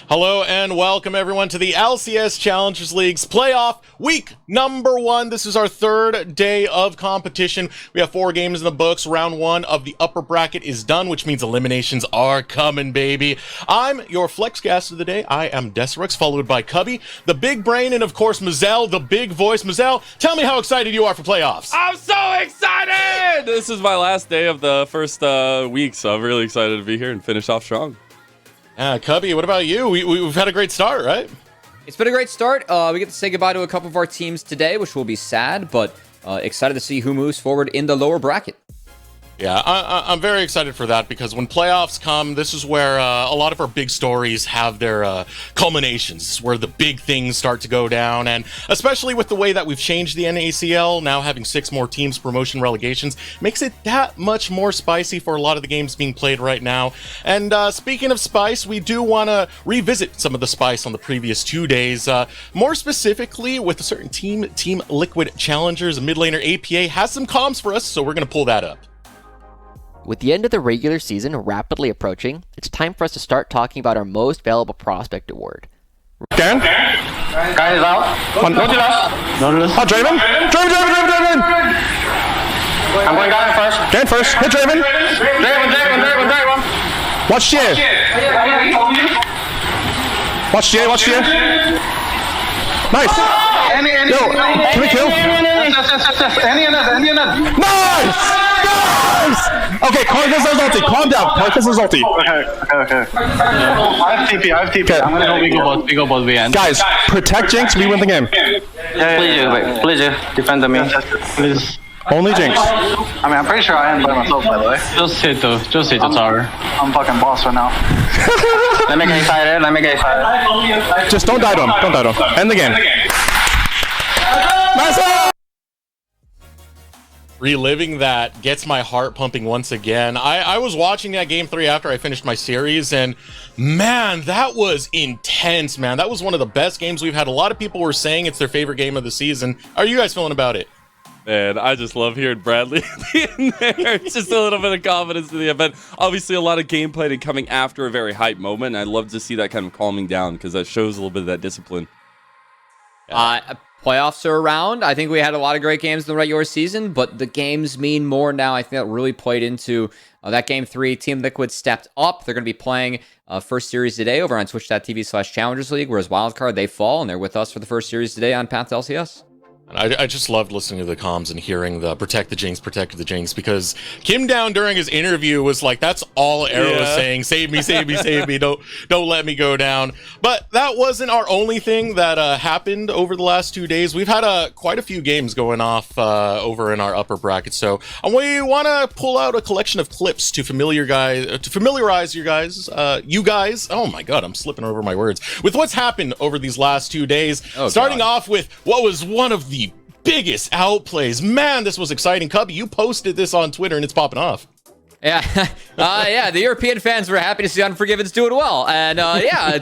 Hello and welcome everyone to the LCS Challengers League's playoff week number 1. This is our third day of competition. We have 4 games in the books. Round 1 of the upper bracket is done, which means eliminations are coming, baby. I'm your flex cast of the day. I am Desirux, followed by Cubby, the big brain, and of course Mazel, the big voice. Mazel, tell me how excited you are for playoffs. I'm so excited! This is my last day of the first week, so I'm really excited to be here and finish off strong. Cubby, what about you? We've had a great start, right? It's been a great start. We get to say goodbye to a couple of our teams today, which will be sad, but excited to see who moves forward in the lower bracket. Yeah, I'm very excited for that because when playoffs come, this is where a lot of our big stories have their culminations, where the big things start to go down, and especially with the way that we've changed the NACL, now having 6 more teams, promotion, relegations, makes it that much more spicy for a lot of the games being played right now. And speaking of spice, we do want to revisit some of the spice on the previous 2 days, more specifically with a certain team, Team Liquid Challengers. Mid laner APA has some comms for us, so we're going to pull that up. With the end of the regular season rapidly approaching, it's time for us to start talking about our most valuable prospect award. Garen? Guy is out. Nautilus. Oh, Draven? Draven! I'm going Garen first. Garen first. Hit Draven. Draven. Watch Jay. Watch Jay. Nice. Yo, can we kill? Yes. Nice! Okay, Carcass is ulti. Calm down. Carcass is ulti. Okay. I have TP. Okay. I'm gonna go we go both end. Guys, protect Jinx. We win the game. Please, defend me. Please. Only Jinx. I mean, I'm pretty sure I am by myself, by the way. Just hit the tower. I'm fucking boss right now. Let me get excited. Just don't die to him. End the game. Reliving that gets my heart pumping once again. I was watching that game 3 after I finished my series, and man, that was intense, man. That was one of the best games we've had. A lot of people were saying it's their favorite game of the season. How are you guys feeling about it? Man, I just love hearing Bradley in there. It's just a little bit of confidence in the event. Obviously, a lot of game planning coming after a very hype moment, and I love to see that kind of calming down because that shows a little bit of that discipline. Playoffs are around. I think we had a lot of great games in the regular season, but the games mean more now. I think that really played into that game 3. Team Liquid stepped up. They're going to be playing first series today over on twitch.tv/Challengers League, whereas Wildcard, they fall, and they're with us for the first series today on Path to LCS. I just loved listening to the comms and hearing the protect the Jinx, because Kim Down during his interview was like, that's all Arrow was saying, save me, don't let me go down. But that wasn't our only thing that happened over the last 2 days. We've had quite a few games going off over in our upper bracket, so we want to pull out a collection of clips to familiarize you guys, oh my god, I'm slipping over my words, with what's happened over these last 2 days. Starting off with what was one of the biggest outplays. Man, this was exciting. Cubby, you posted this on Twitter and it's popping off. Yeah, yeah. The European fans were happy to see Unforgiven's doing well, and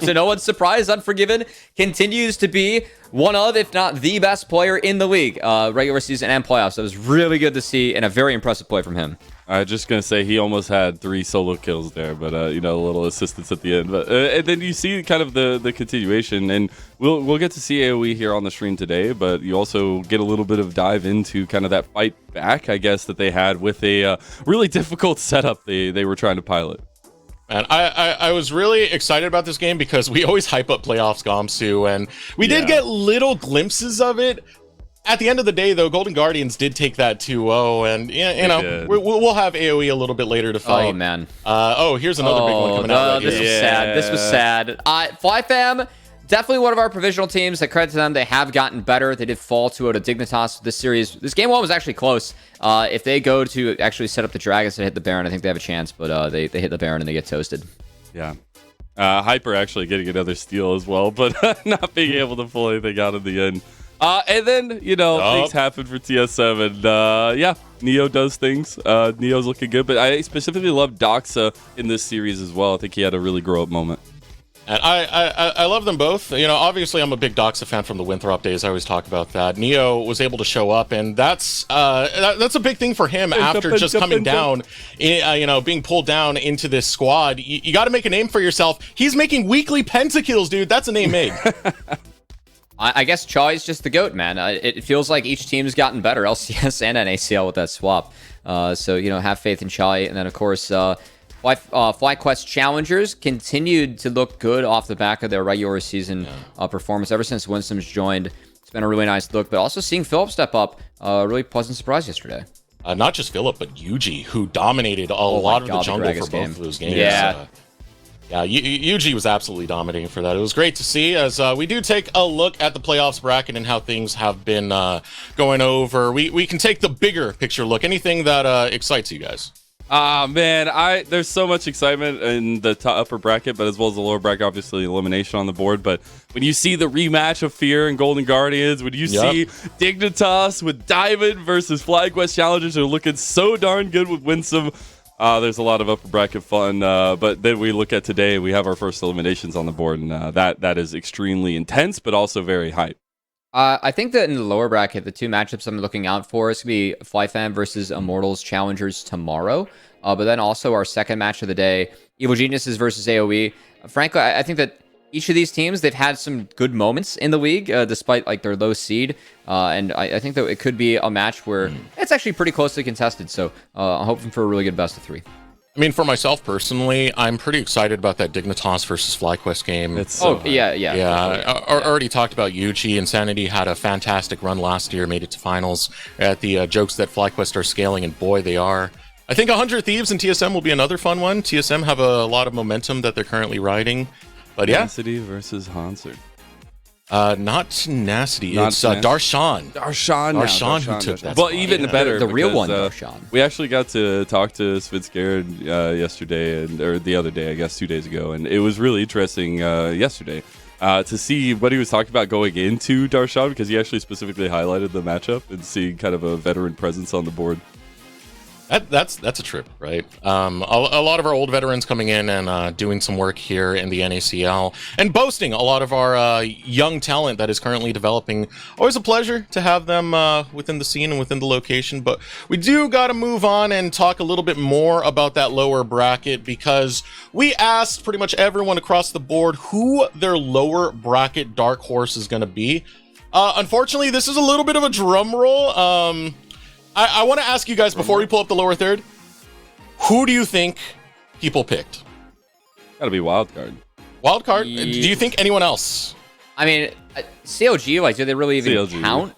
to no one's surprise, Unforgiven continues to be one of, if not the best player in the league, regular season and playoffs. So it was really good to see, and a very impressive play from him. I'm just gonna say he almost had 3 solo kills there, but a little assistance at the end. But and then you see kind of the continuation, and we'll get to see AOE here on the stream today. But you also get a little bit of dive into kind of that fight back, I guess, that they had with a really difficult setup they were trying to pilot. And I was really excited about this game because we always hype up playoffs, Gomsu, and we did get little glimpses of it. At the end of the day, though, Golden Guardians did take that 2-0, and we'll have AoE a little bit later to fight. Oh man! Here's another big one coming out. This was sad. This was sad. FlyFam, definitely one of our provisional teams. I credit to them. They have gotten better. They did fall 2-0 to Dignitas this series. This game 1 was actually close. If they go to actually set up the Dragons and hit the Baron, I think they have a chance. But they hit the Baron and they get toasted. Yeah. Hyper actually getting another steal as well, but not being able to pull anything out in the end. And then, things happen for TS7. Neo does things. Neo's looking good, but I specifically love Doxa in this series as well. I think he had a really grow-up moment. And I love them both. You know, obviously I'm a big Doxa fan from the Winthrop days. I always talk about that. Neo was able to show up, and that's a big thing for him after just coming down, you know, being pulled down into this squad. You got to make a name for yourself. He's making weekly pentakills, dude. That's a name made. I guess Chai's just the GOAT, man. It feels like each team's gotten better, LCS and NACL with that swap. So, you know, have faith in Chai. And then, of course, FlyQuest Challengers continued to look good off the back of their regular season performance ever since Winsome's joined. It's been a really nice look, but also seeing Philip step up, really pleasant surprise yesterday. Not just Philip, but Yuji, who dominated a lot of the jungle for both of those games. Yeah. Yeah, Yuji was absolutely dominating for that. It was great to see as we do take a look at the playoffs bracket and how things have been going over. We can take the bigger picture look. Anything that excites you guys? Man, there's so much excitement in the upper bracket, but as well as the lower bracket, obviously elimination on the board. But when you see the rematch of Fear and Golden Guardians, when you see Dignitas with Diamond versus FlyQuest Challengers are looking so darn good with Winsome, there's a lot of upper bracket fun. But then we look at today, we have our first eliminations on the board, and that is extremely intense, but also very hype. I think that in the lower bracket, the two matchups I'm looking out for is going to be FlyFan versus Immortals Challengers tomorrow. But then also our second match of the day, Evil Geniuses versus AoE. Frankly, I think that each of these teams, they've had some good moments in the league, despite like their low seed. And I think that it could be a match where it's actually pretty closely contested. So I'm hoping for a really good best of three. I mean, for myself personally, I'm pretty excited about that Dignitas versus FlyQuest game. It's so yeah. I already talked about Yuji. Insanity had a fantastic run last year, made it to finals. At the jokes that FlyQuest are scaling, and boy, they are. I think 100 Thieves and TSM will be another fun one. TSM have a lot of momentum that they're currently riding. But yeah. Tenacity versus Hansard. Not Tenacity. It's Darshan. Darshan who took that. Well, spot. even better. The real because, one, Darshan. We actually got to talk to Svitskared yesterday, or the other day, I guess 2 days ago, and it was really interesting yesterday to see what he was talking about going into Darshan, because he actually specifically highlighted the matchup and see kind of a veteran presence on the board. That's a trip, right? A lot of our old veterans coming in and doing some work here in the NACL and boasting a lot of our young talent that is currently developing. Always a pleasure to have them within the scene and within the location. But we do got to move on and talk a little bit more about that lower bracket, because we asked pretty much everyone across the board who their lower bracket dark horse is going to be. Unfortunately, this is a little bit of a drum roll. I want to ask you guys, before we pull up the lower third, who do you think people picked? Gotta be Wildcard. Wildcard? Do you think anyone else? I mean, CLG, like, do they really even count?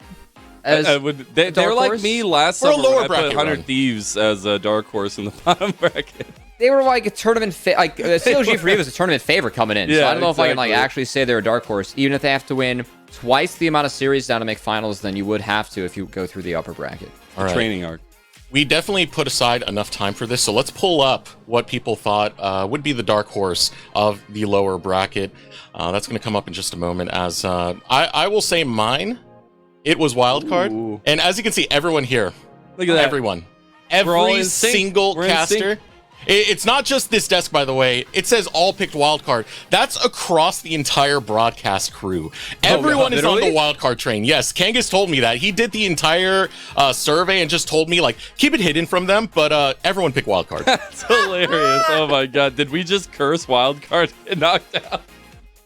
They're like me last We're a summer lower when I put bracket 100 run. Thieves as a dark horse in the bottom bracket. They were like a tournament, CLG for me was a tournament favorite coming in. So Yeah, I don't know if I can like exactly. actually say they're a dark horse, even if they have to win twice the amount of series down to make finals than you would have to if you go through the upper bracket. All right. Training arc. We definitely put aside enough time for this, so let's pull up what people thought would be the dark horse of the lower bracket. That's going to come up in just a moment. As I will say mine, it was Wildcard. Ooh. And as you can see, everyone here, Look at that. everyone, We're all every in sync. single We're in caster. sync. It's not just this desk, by the way. It says all picked Wildcard. That's across the entire broadcast crew. Everyone is on the Wildcard train. Yes, Kangas told me that. He did the entire survey and just told me, like, keep it hidden from them, but everyone picked Wildcard. That's hilarious. Oh my god. Did we just curse Wildcard and knocked out?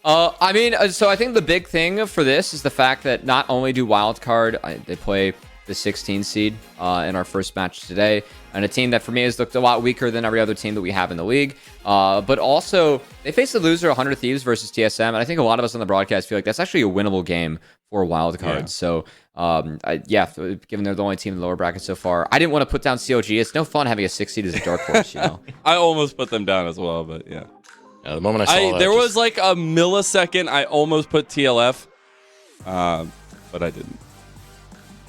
I mean, so I think the big thing for this is the fact that not only do Wildcard, they play the 16 seed in our first match today, and a team that for me has looked a lot weaker than every other team that we have in the league. But also, they face the loser 100 Thieves versus TSM, and I think a lot of us on the broadcast feel like that's actually a winnable game for Wildcard. Yeah. So, given they're the only team in the lower bracket so far, I didn't want to put down CLG. It's no fun having a 6 seed as a dark horse, you know. I almost put them down as well, but yeah. The moment I saw that, there was like a millisecond I almost put TLF, but I didn't.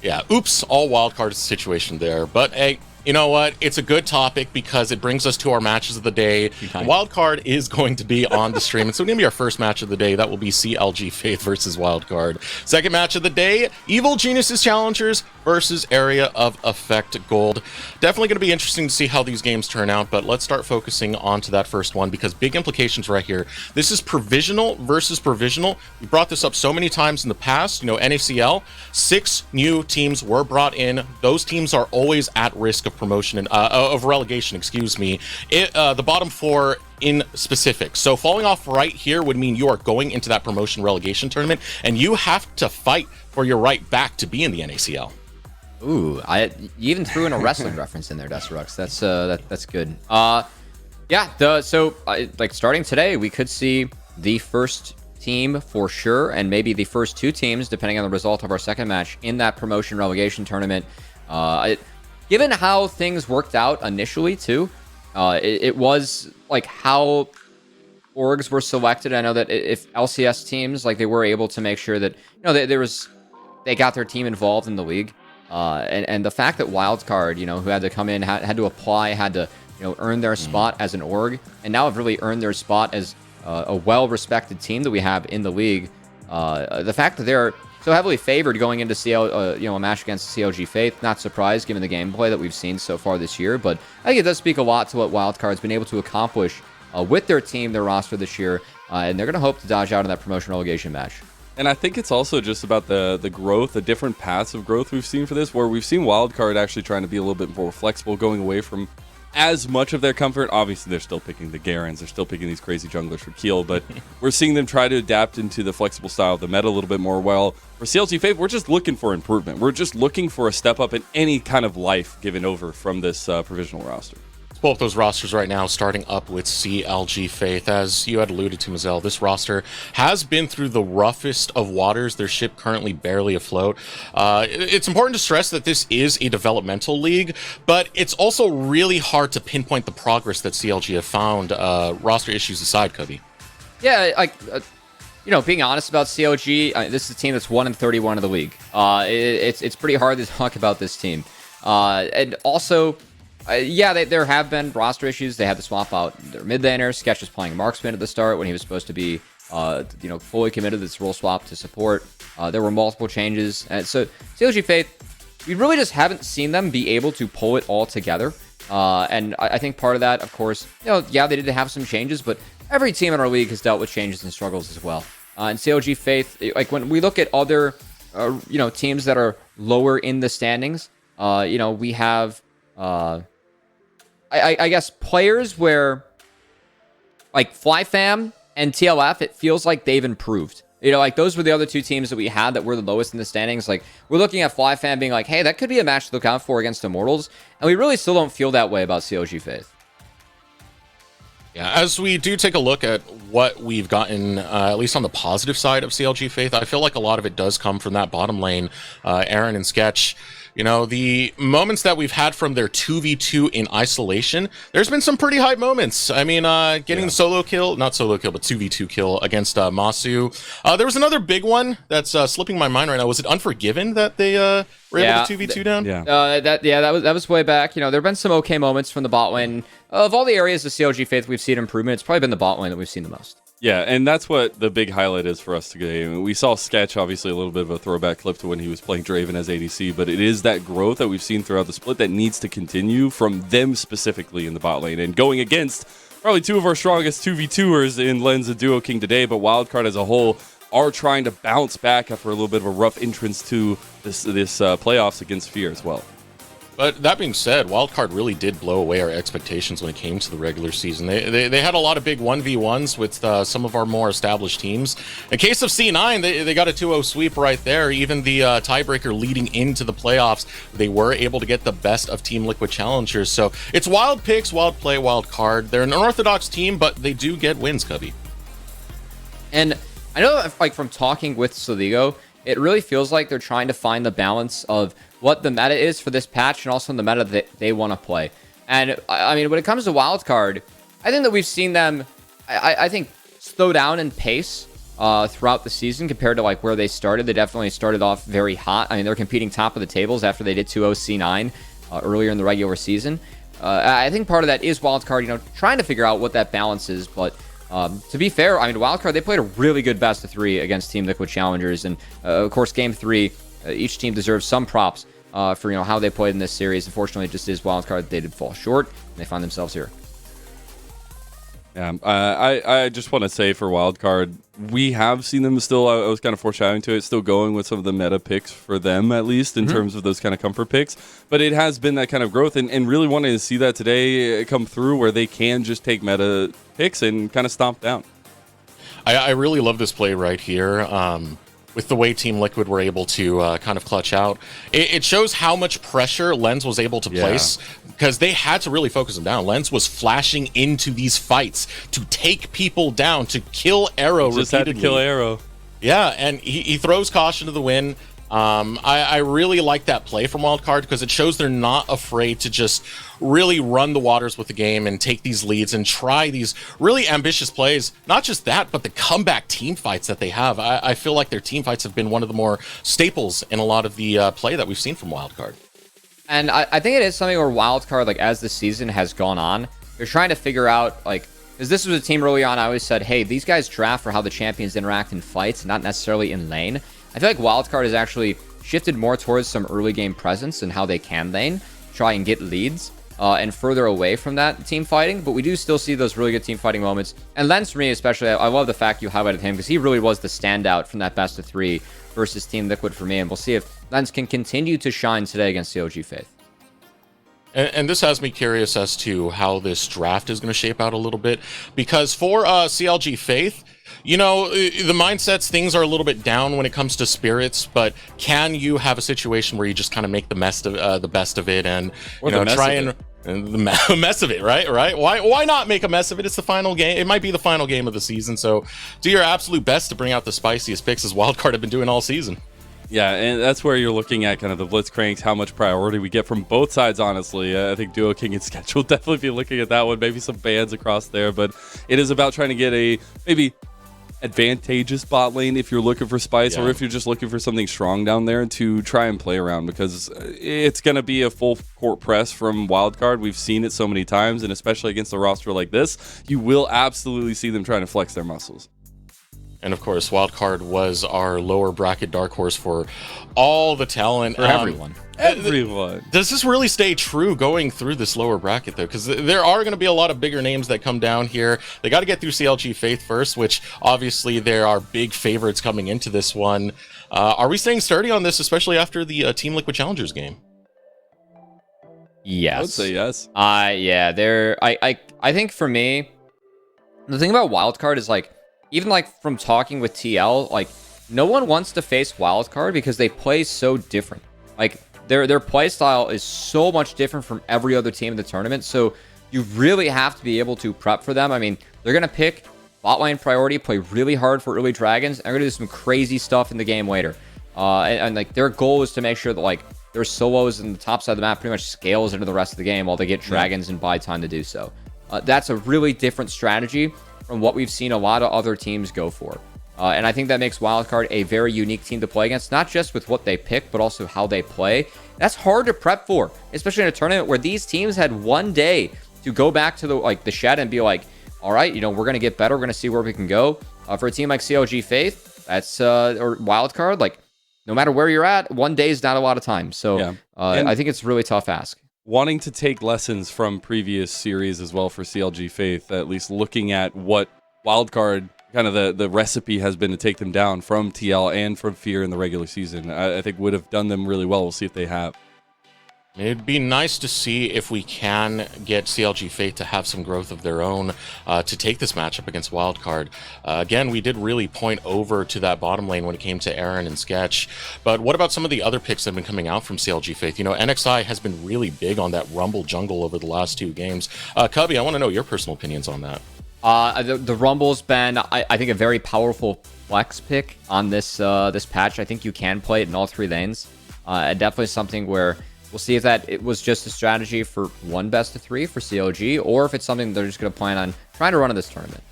Yeah, oops, all Wildcard situation there. But hey, You know what? It's a good topic because it brings us to our matches of the day. Wildcard is going to be on the stream. It's going to be our first match of the day. That will be CLG Faith versus Wildcard. Second match of the day, Evil Geniuses Challengers versus Area of Effect Gold. Definitely going to be interesting to see how these games turn out, but let's start focusing on to that first one because big implications right here. This is Provisional versus Provisional. We brought this up so many times in the past. You know, NACL, 6 new teams were brought in. Those teams are always at risk of promotion and of relegation, excuse me. The bottom 4 in specific. So falling off right here would mean you are going into that promotion relegation tournament and you have to fight for your right back to be in the NACL. Ooh, you even threw in a wrestling reference in there, Desterux. That's good. Like starting today, we could see the first team for sure, and maybe the first 2 teams, depending on the result of our second match in that promotion relegation tournament. Given how things worked out initially too, it was like how orgs were selected. I know that if LCS teams, like, they were able to make sure that, you know, they got their team involved in the league. And the fact that Wildcard, you know, who had to come in, had to apply, had to, you know, earn their spot as an org, and now have really earned their spot as a well-respected team that we have in the league. The fact that they're so heavily favored going into a match against CLG Faith, not surprised given the gameplay that we've seen so far this year. But I think it does speak a lot to what Wildcard's been able to accomplish with their team, their roster this year, and they're going to hope to dodge out in that promotion relegation match. And I think it's also just about the growth, the different paths of growth we've seen for this, where we've seen Wildcard actually trying to be a little bit more flexible, going away from as much of their comfort. Obviously, they're still picking the Garens, they're still picking these crazy junglers for Keel, but we're seeing them try to adapt into the flexible style of the meta a little bit more. Well, for CLG Faith, we're just looking for improvement. We're just looking for a step up in any kind of life given over from this provisional roster. Pull up those rosters right now, starting up with CLG Faith. As you had alluded to, Mazel, this roster has been through the roughest of waters. Their ship currently barely afloat. It's important to stress that this is a developmental league, but it's also really hard to pinpoint the progress that CLG have found, roster issues aside, Cubby. Yeah, you know, being honest about CLG, this is a team that's 1-31 in the league. It's pretty hard to talk about this team. And also, there have been roster issues. They had to swap out their mid laner. Sketch was playing marksman at the start when he was supposed to be, fully committed to this role swap to support. There were multiple changes. And so CLG Faith, we really just haven't seen them be able to pull it all together. And I think part of that, of course, they did have some changes, but every team in our league has dealt with changes and struggles as well. And CLG Faith, like when we look at other, teams that are lower in the standings, we have, I guess, players where, like, FlyFam and TLF, it feels like they've improved. You know, like, those were the other 2 teams that we had that were the lowest in the standings. Like, we're looking at FlyFam being like, hey, that could be a match to look out for against Immortals. And we really still don't feel that way about CLG Faith. Yeah, as we do take a look at what we've gotten, at least on the positive side of CLG Faith, I feel like a lot of it does come from that bottom lane, Aaron and Sketch. You know, the moments that we've had from their 2v2 in isolation, there's been some pretty hype moments. I mean, getting the solo kill, not solo kill, but 2v2 kill against Masu. There was another big one that's slipping my mind right now. Was it Unforgiven that they were able to 2v2 down? That was way back. You know, there have been some okay moments from the bot lane. Of all the areas of CLG Faith we've seen improvement, it's probably been the bot lane that we've seen the most. Yeah, and that's what the big highlight is for us today. I mean, we saw Sketch, obviously, a little bit of a throwback clip to when he was playing Draven as ADC, but it is that growth that we've seen throughout the split that needs to continue from them specifically in the bot lane. And going against probably 2 of our strongest 2v2ers in Lens and Duo King today, but Wildcard as a whole are trying to bounce back after a little bit of a rough entrance to this playoffs against Fear as well. But that being said, Wildcard really did blow away our expectations when it came to the regular season. They had a lot of big 1v1s with some of our more established teams. In case of C9, they got a 2-0 sweep right there. Even the tiebreaker leading into the playoffs, they were able to get the best of Team Liquid Challengers. So it's wild picks, wild play, wild card. They're an unorthodox team, but they do get wins, Cubby. And I know, like, from talking with Soligo, it really feels like they're trying to find the balance of what the meta is for this patch and also the meta that they want to play. And I mean, when it comes to Wildcard, I think that we've seen them, I think, slow down in pace throughout the season compared to like where they started. They definitely started off very hot. I mean, they're competing top of the tables after they did 2-0 C9. earlier in the regular season. I think part of that is Wildcard, trying to figure out what that balance is. But to be fair, I mean, Wildcard, they played a really good best of 3 against Team Liquid Challengers. And of course, Game 3, each team deserves some props for how they played in this series. Unfortunately, it just is Wildcard. They did fall short, and they find themselves here. Yeah, I just want to say for Wildcard, we have seen them still, I was kind of foreshadowing to it, still going with some of the meta picks for them, at least, in terms of those kind of comfort picks. But it has been that kind of growth, and really wanting to see that today come through where they can just take meta picks and kind of stomp down. I really love this play right here. With the way Team Liquid were able to kind of clutch out. It shows how much pressure Lens was able to place, because they had to really focus him down. Lens was flashing into these fights to take people down, to kill Arrow Just repeatedly. had to kill Arrow. Yeah, and he throws caution to the wind. I really like that play from Wildcard, because it shows they're not afraid to just really run the waters with the game and take these leads and try these really ambitious plays. Not just that, but the comeback team fights that they have. I feel like their team fights have been one of the more staples in a lot of the play that we've seen from Wildcard. And I think it is something where Wildcard, like, as the season has gone on, they're trying to figure out, like, because this was a team early on, I always said, hey, these guys draft for how the champions interact in fights, not necessarily in lane. I feel like Wildcard has actually shifted more towards some early game presence and how they can lane, try and get leads, and further away from that team fighting. But we do still see those really good team fighting moments. And Lens, for me especially, I love the fact you highlighted him, because he really was the standout from that best of 3 versus Team Liquid for me. And we'll see if Lens can continue to shine today against CLG Faith. And this has me curious as to how this draft is going to shape out a little bit, because for CLG Faith, the mindsets, things are a little bit down when it comes to spirits, but can you have a situation where you just kind of make the best of it and try and the mess of it, right? Why not make a mess of it? It's the final game. It might be the final game of the season, so do your absolute best to bring out the spiciest picks, as Wildcard have been doing all season. Yeah, and that's where you're looking at kind of the Blitzcranks, how much priority we get from both sides, honestly. I think Duo King and Sketch will definitely be looking at that one, maybe some bans across there, but it is about trying to get a maybe advantageous bot lane if you're looking for spice, or if you're just looking for something strong down there to try and play around, because it's going to be a full court press from Wildcard. We've seen it so many times, and especially against a roster like this, you will absolutely see them trying to flex their muscles. And of course, Wildcard was our lower bracket dark horse for all the talent. For everyone. Everyone. Does this really stay true going through this lower bracket, though? Because there are going to be a lot of bigger names that come down here. They got to get through CLG Faith first, which obviously there are big favorites coming into this one. Are we staying sturdy on this, especially after the Team Liquid Challengers game? Yes. I would say yes. Yeah, I think for me, the thing about Wildcard is, like, even like from talking with TL, like, no one wants to face Wildcard because they play so different. Like, their play style is so much different from every other team in the tournament. So you really have to be able to prep for them. I mean, they're going to pick bot lane priority, play really hard for early dragons, and they're going to do some crazy stuff in the game later. And like, their goal is to make sure that, like, their solos in the top side of the map pretty much scales into the rest of the game while they get dragons and buy time to do so. That's a really different strategy from what we've seen a lot of other teams go for. And I think that makes Wildcard a very unique team to play against, not just with what they pick, but also how they play. That's hard to prep for, especially in a tournament where these teams had one day to go back to the shed and be like, all right, we're going to get better. We're going to see where we can go. For a team like CLG Faith, that's or Wildcard, like, no matter where you're at, one day is not a lot of time. So I think it's a really tough ask. Wanting to take lessons from previous series as well for CLG Faith, at least looking at what Wildcard, kind of the recipe has been to take them down from TL and from Fear in the regular season, I think would have done them really well. We'll see if they have. It'd be nice to see if we can get CLG Fate to have some growth of their own to take this matchup against Wildcard. Again, we did really point over to that bottom lane when it came to Aaron and Sketch. But what about some of the other picks that have been coming out from CLG Faith? NXI has been really big on that Rumble jungle over the last 2 games. Cubby, I want to know your personal opinions on that. The Rumble's been, I think, a very powerful flex pick on this patch. I think you can play it in all 3 lanes. Definitely something where we'll see if it was just a strategy for one best of 3 for CLG, or if it's something they're just going to plan on trying to run in this tournament.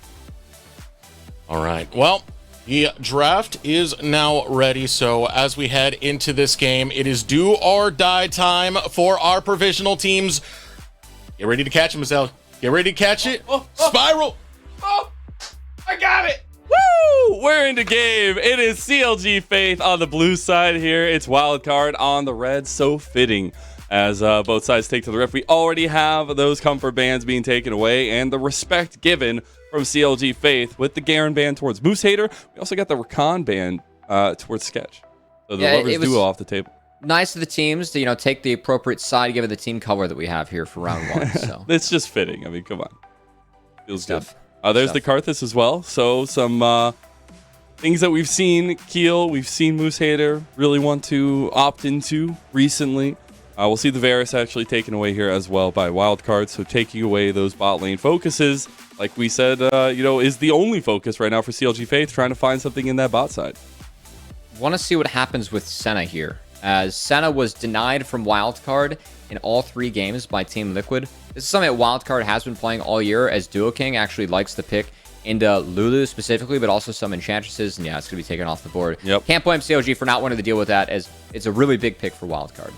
All right. Well, The draft is now ready, so as we head into this game, it is do or die time for our provisional teams. Get ready to catch it, Marcel. Get ready to catch it. Spiral. Oh, I got it. Woo! We're in the game. It is CLG Faith on the blue side here. It's Wildcard on the red. So fitting as both sides take to the ref. We already have those comfort bands being taken away and the respect given from CLG Faith with the Garen ban towards Moose Hater. We also got the Rakan ban towards Sketch. So the lovers duo off the table. Nice of the teams to, take the appropriate side given the team color that we have here for round 1. So it's just fitting. I mean, come on. Feels good. There's the Karthus as well. So some things that we've seen. Keel, we've seen Moose Hater really want to opt into recently. We'll see the Varus actually taken away here as well by Wildcard. So taking away those bot lane focuses, like we said, is the only focus right now for CLG Faith, trying to find something in that bot side. Want to see what happens with Senna here, as Senna was denied from Wildcard in all 3 games by Team Liquid. This is something that Wildcard has been playing all year, as Duo King actually likes to pick into Lulu specifically, but also some Enchantresses, and yeah, it's going to be taken off the board. Yep. Can't blame CLG for not wanting to deal with that, as it's a really big pick for Wildcard.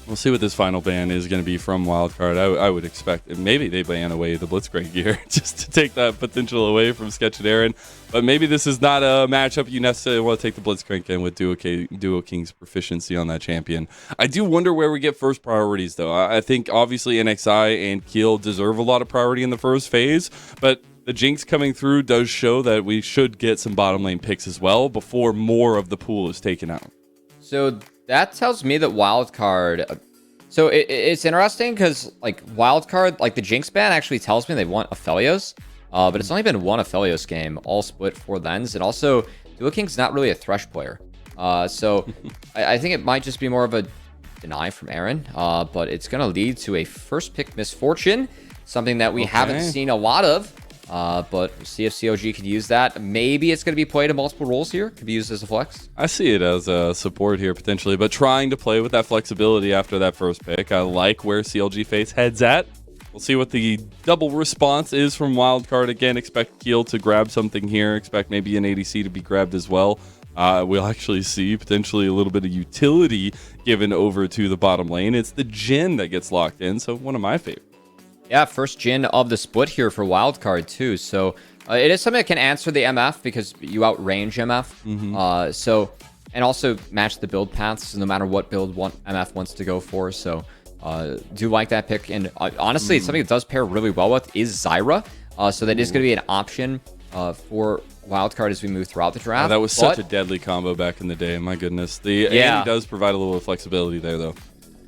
We'll see what this final ban is going to be from Wildcard. I would expect maybe they ban away the Blitzcrank gear just to take that potential away from Sketch and Aaron. But maybe this is not a matchup you necessarily want to take the Blitzcrank in with Duo King's proficiency on that champion. I do wonder where we get first priorities, though. I think obviously NXI and Keel deserve a lot of priority in the first phase, but the Jinx coming through does show that we should get some bottom lane picks as well before more of the pool is taken out. So that tells me that Wildcard... So it's interesting because, Wildcard, the Jinx ban actually tells me they want Aphelios. But it's only been one Aphelios game, all split for Lens. And also, Duo King's not really a Thresh player. So I think it might just be more of a deny from Aaron. But it's going to lead to a first pick misfortune, something that we haven't seen a lot of. But we'll see if COG could use that. Maybe it's going to be played in multiple roles here. Could be used as a flex. I see it as a support here potentially, but trying to play with that flexibility after that first pick. I like where CLG Faith heads at. We'll see what the double response is from Wildcard. Again, expect Keel to grab something here. Expect maybe an ADC to be grabbed as well. We'll actually see potentially a little bit of utility given over to the bottom lane. It's the Jhin that gets locked in, so one of my favorites. Yeah, first Jhin of the split here for Wildcard too. So it is something that can answer the MF because you outrange MF. And also match the build paths no matter what build MF wants to go for. So do like that pick. And honestly, it's something that does pair really well with is Zyra. So that is going to be an option for Wildcard as we move throughout the draft. That was such a deadly combo back in the day. My goodness. The Annie does provide a little flexibility there though.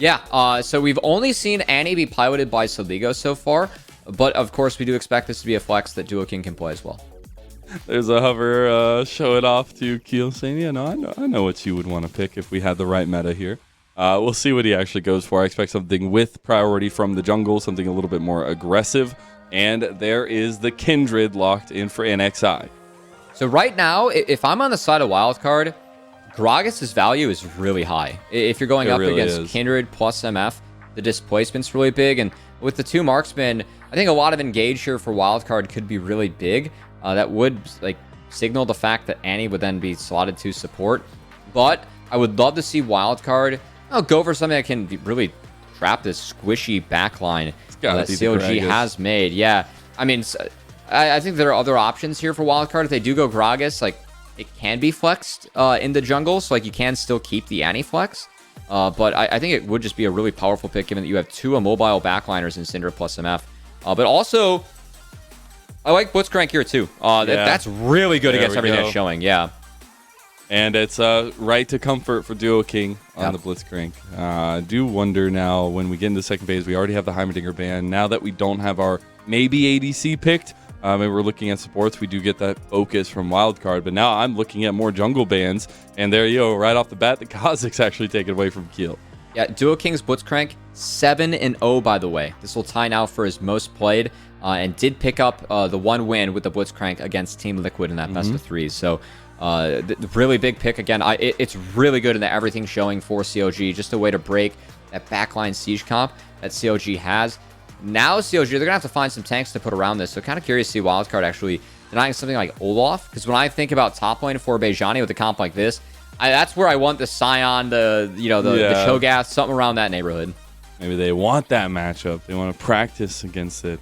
Yeah, so we've only seen Annie be piloted by Soligo so far, but of course we do expect this to be a flex that Duo King can play as well. There's a hover show it off to Keel saying, yeah, no, I know what you would want to pick if we had the right meta here. We'll see what he actually goes for. I expect something with priority from the jungle, something a little bit more aggressive, and there is the Kindred locked in for NXI. So right now, if I'm on the side of Wildcard, Gragas' value is really high. If you're going up against Kindred plus MF, the displacement's really big. And with the 2 marksmen, I think a lot of engage here for Wildcard could be really big. That would signal the fact that Annie would then be slotted to support. But I would love to see Wildcard go for something that can really trap this squishy backline that COG has made. Yeah, I mean, I think there are other options here for Wildcard. If they do go Gragas, it can be flexed in the jungle, so you can still keep the Annie flex. But I think it would just be a really powerful pick given that you have 2 immobile backliners in Syndra plus MF. But also, I like Blitzcrank here too. That's really good against everything that's showing. Yeah. And it's right to comfort for Duo King on the Blitzcrank. I do wonder now when we get into the second phase, we already have the Heimerdinger ban. Now that we don't have our maybe ADC picked, and we're looking at supports, we do get that focus from Wildcard, but now I'm looking at more jungle bans, and there you go, right off the bat, the Kha'Zix's actually taken away from Keel. Yeah, Duo King's Blitzcrank, 7-0 by the way. This will tie now for his most played, and did pick up the 1 win with the Blitzcrank against Team Liquid in that best of 3. So the really big pick again. It's really good in the everything showing for COG, just a way to break that backline siege comp that COG has. Now COG, they're going to have to find some tanks to put around this. So kind of curious to see Wildcard actually denying something like Olaf. Because when I think about top lane for Bejani with a comp like this, that's where I want the Scion, the Cho'Gath, something around that neighborhood. Maybe they want that matchup. They want to practice against it.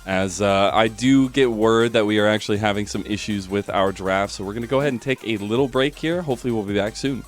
As I do get word that we are actually having some issues with our draft, so we're going to go ahead and take a little break here. Hopefully we'll be back soon.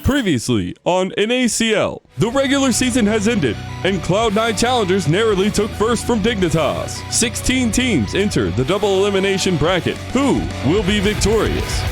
Previously on NACL, the regular season has ended, and Cloud9 Challengers narrowly took first from Dignitas. 16 teams enter the double elimination bracket. Who will be victorious?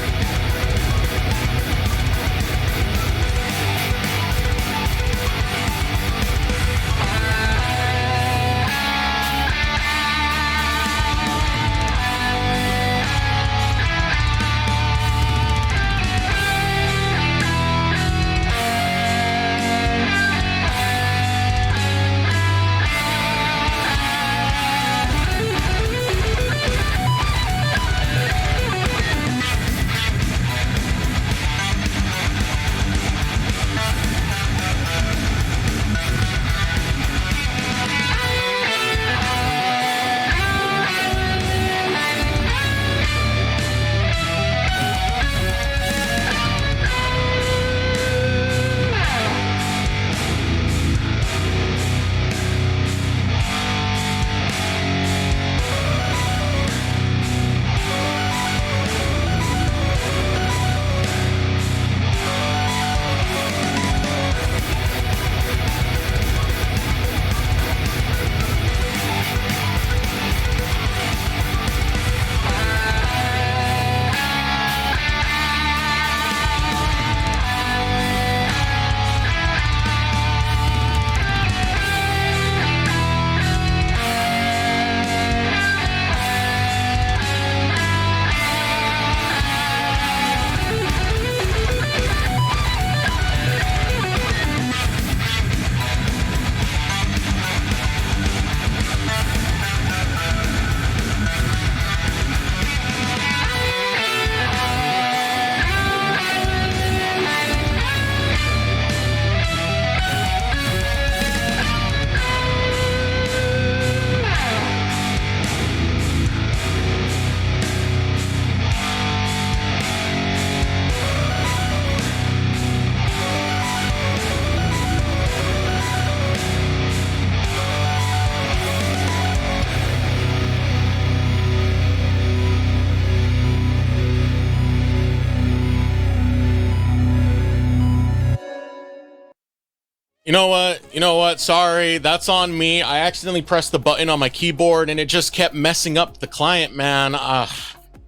You know what? Sorry, that's on me. I accidentally pressed the button on my keyboard and it just kept messing up the client, man.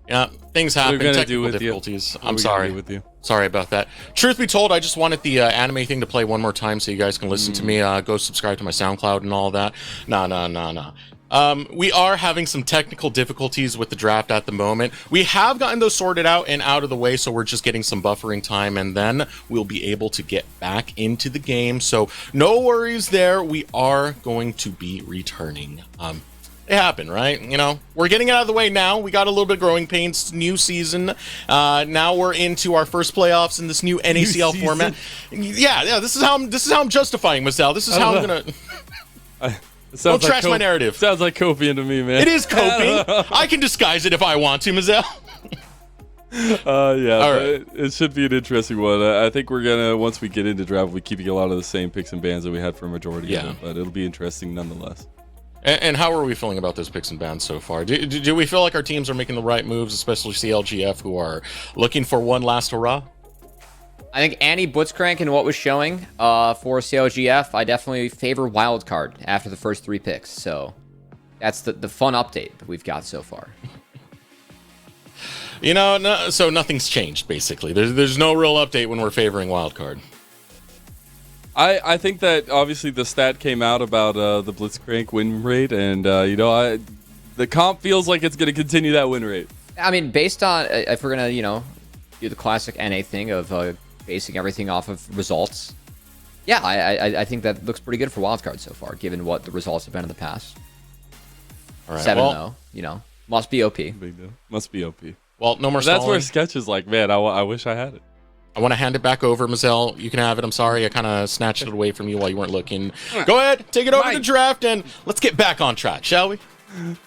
Yeah, things happen. Technical difficulties. I'm sorry. Sorry about that. Truth be told, I just wanted the anime thing to play one more time so you guys can listen to me. Go subscribe to my SoundCloud and all that. No. We are having some technical difficulties with the draft at the moment. We have gotten those sorted out and out of the way, so we're just getting some buffering time, and then we'll be able to get back into the game. So no worries there. We are going to be returning. It happened, right? You know, we're getting it out of the way now. We got a little bit of growing pains. New season. Now we're into our first playoffs in this new NACL format. Yeah. This is how I'm justifying myself. This is how I'm gonna. Don't trash my narrative. Sounds like coping to me, man. It is coping. I can disguise it if I want to, Mazel. Yeah, all right. It should be an interesting one. I think we're gonna, once we get into draft, we're keeping a lot of the same picks and bans that we had for a majority of it, but it'll be interesting nonetheless. And how are we feeling about those picks and bans so far? Do we feel like our teams are making the right moves, especially CLGF, who are looking for one last hurrah? I think Annie Blitzcrank and what was showing for CLGF, I definitely favor Wildcard after the first 3 picks. So that's the fun update that we've got so far. You know, so nothing's changed, basically. There's no real update when we're favoring Wildcard. I think that obviously the stat came out about the Blitzcrank win rate, and the comp feels like it's going to continue that win rate. I mean, based on, if we're going to, do the classic NA thing of basing everything off of results, yeah, I think that looks pretty good for Wildcard so far, given what the results have been in the past. All right, 7-0, must be OP. Big deal. Must be OP. Well, no more That's stalling. where Sketch is like, man, I wish I had it. I want to hand it back over, Mazel. You can have it. I'm sorry. I kind of snatched it away from you while you weren't looking. Go ahead. Take it over to the draft, and let's get back on track, shall we?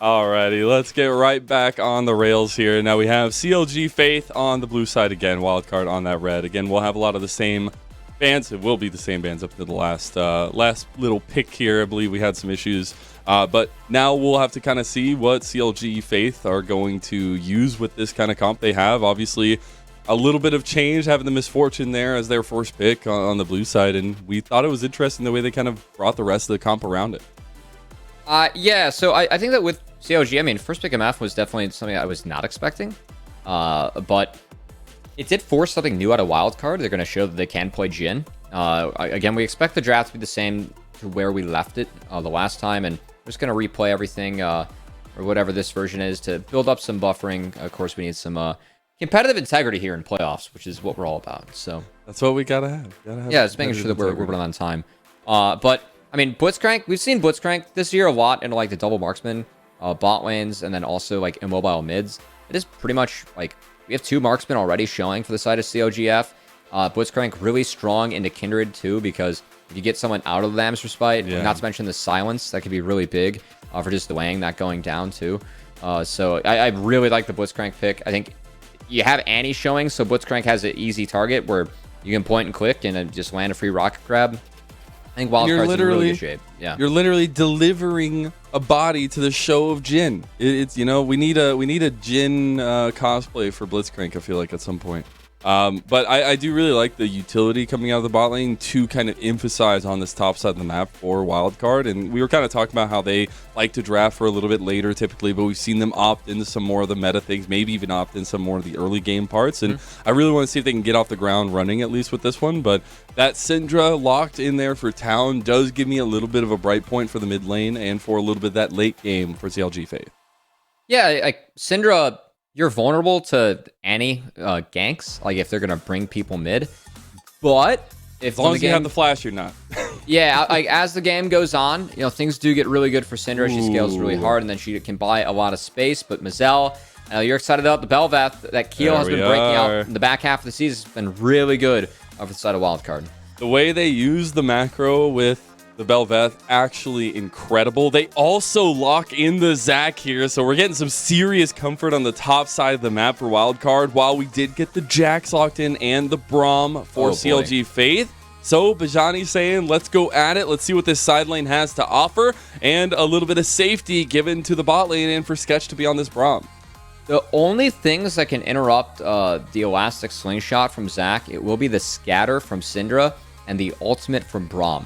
Alrighty, let's get right back on the rails here. Now we have CLG Faith on the blue side again, Wildcard on that red. Again, we'll have a lot of the same bands. It will be the same bands up to the last little pick here. I believe we had some issues. But now we'll have to kind of see what CLG Faith are going to use with this kind of comp they have. Obviously, a little bit of change, having the misfortune there as their first pick on the blue side, and we thought it was interesting the way they kind of brought the rest of the comp around it. Yeah, so I think that with CLG, I mean, first pick MF was definitely something I was not expecting, but it did force something new out of Wildcard. They're going to show that they can play Jhin. Again, we expect the draft to be the same to where we left it the last time, and we're just going to replay everything, or whatever this version is, to build up some buffering. Of course, we need some competitive integrity here in playoffs, which is what we're all about. So that's what we gotta have. Yeah, just making sure that we're running on time. But I mean, Blitzcrank, we've seen Blitzcrank this year a lot into like the double marksman bot lanes, and then also like immobile mids. It is pretty much like we have 2 marksmen already showing for the side of CLGF. Blitzcrank really strong into Kindred too, because if you get someone out of the Lamb's Respite, not to mention the silence, that could be really big for just delaying that going down too. So I really like the Blitzcrank pick. I think you have Annie showing, so Blitzcrank has an easy target where you can point and click and just land a free rocket grab. I think Wildcard's in really good shape. Yeah, you're literally delivering a body to the show of Jhin. It's we need a Jhin cosplay for Blitzcrank. I feel like at some point. But I do really like the utility coming out of the bot lane to kind of emphasize on this top side of the map for Wildcard. And we were kind of talking about how they like to draft for a little bit later typically, but we've seen them opt into some more of the meta things, maybe even opt in some more of the early game parts. And I really want to see if they can get off the ground running, at least with this one. But that Syndra locked in there for Town does give me a little bit of a bright point for the mid lane and for a little bit of that late game for CLG Faith. Yeah, like Syndra, you're vulnerable to any ganks, like if they're gonna bring people mid. But if as long as you have the flash, you're not. Yeah, like as the game goes on, things do get really good for Syndra. She scales really hard, and then she can buy a lot of space. But Mazel, you're excited about the Bel'Veth. That Keel has been breaking out in the back half of the season. It's been really good for the side of Wildcard. The way they use the macro with the Bel'Veth, actually incredible. They also lock in the Zac here, so we're getting some serious comfort on the top side of the map for Wildcard, while we did get the Jax locked in and the Braum for CLG Faith. So Bajani saying, let's go at it. Let's see what this side lane has to offer, and a little bit of safety given to the bot lane and for Sketch to be on this Braum. The only things that can interrupt the Elastic Slingshot from Zac, it will be the Scatter from Syndra and the Ultimate from Braum.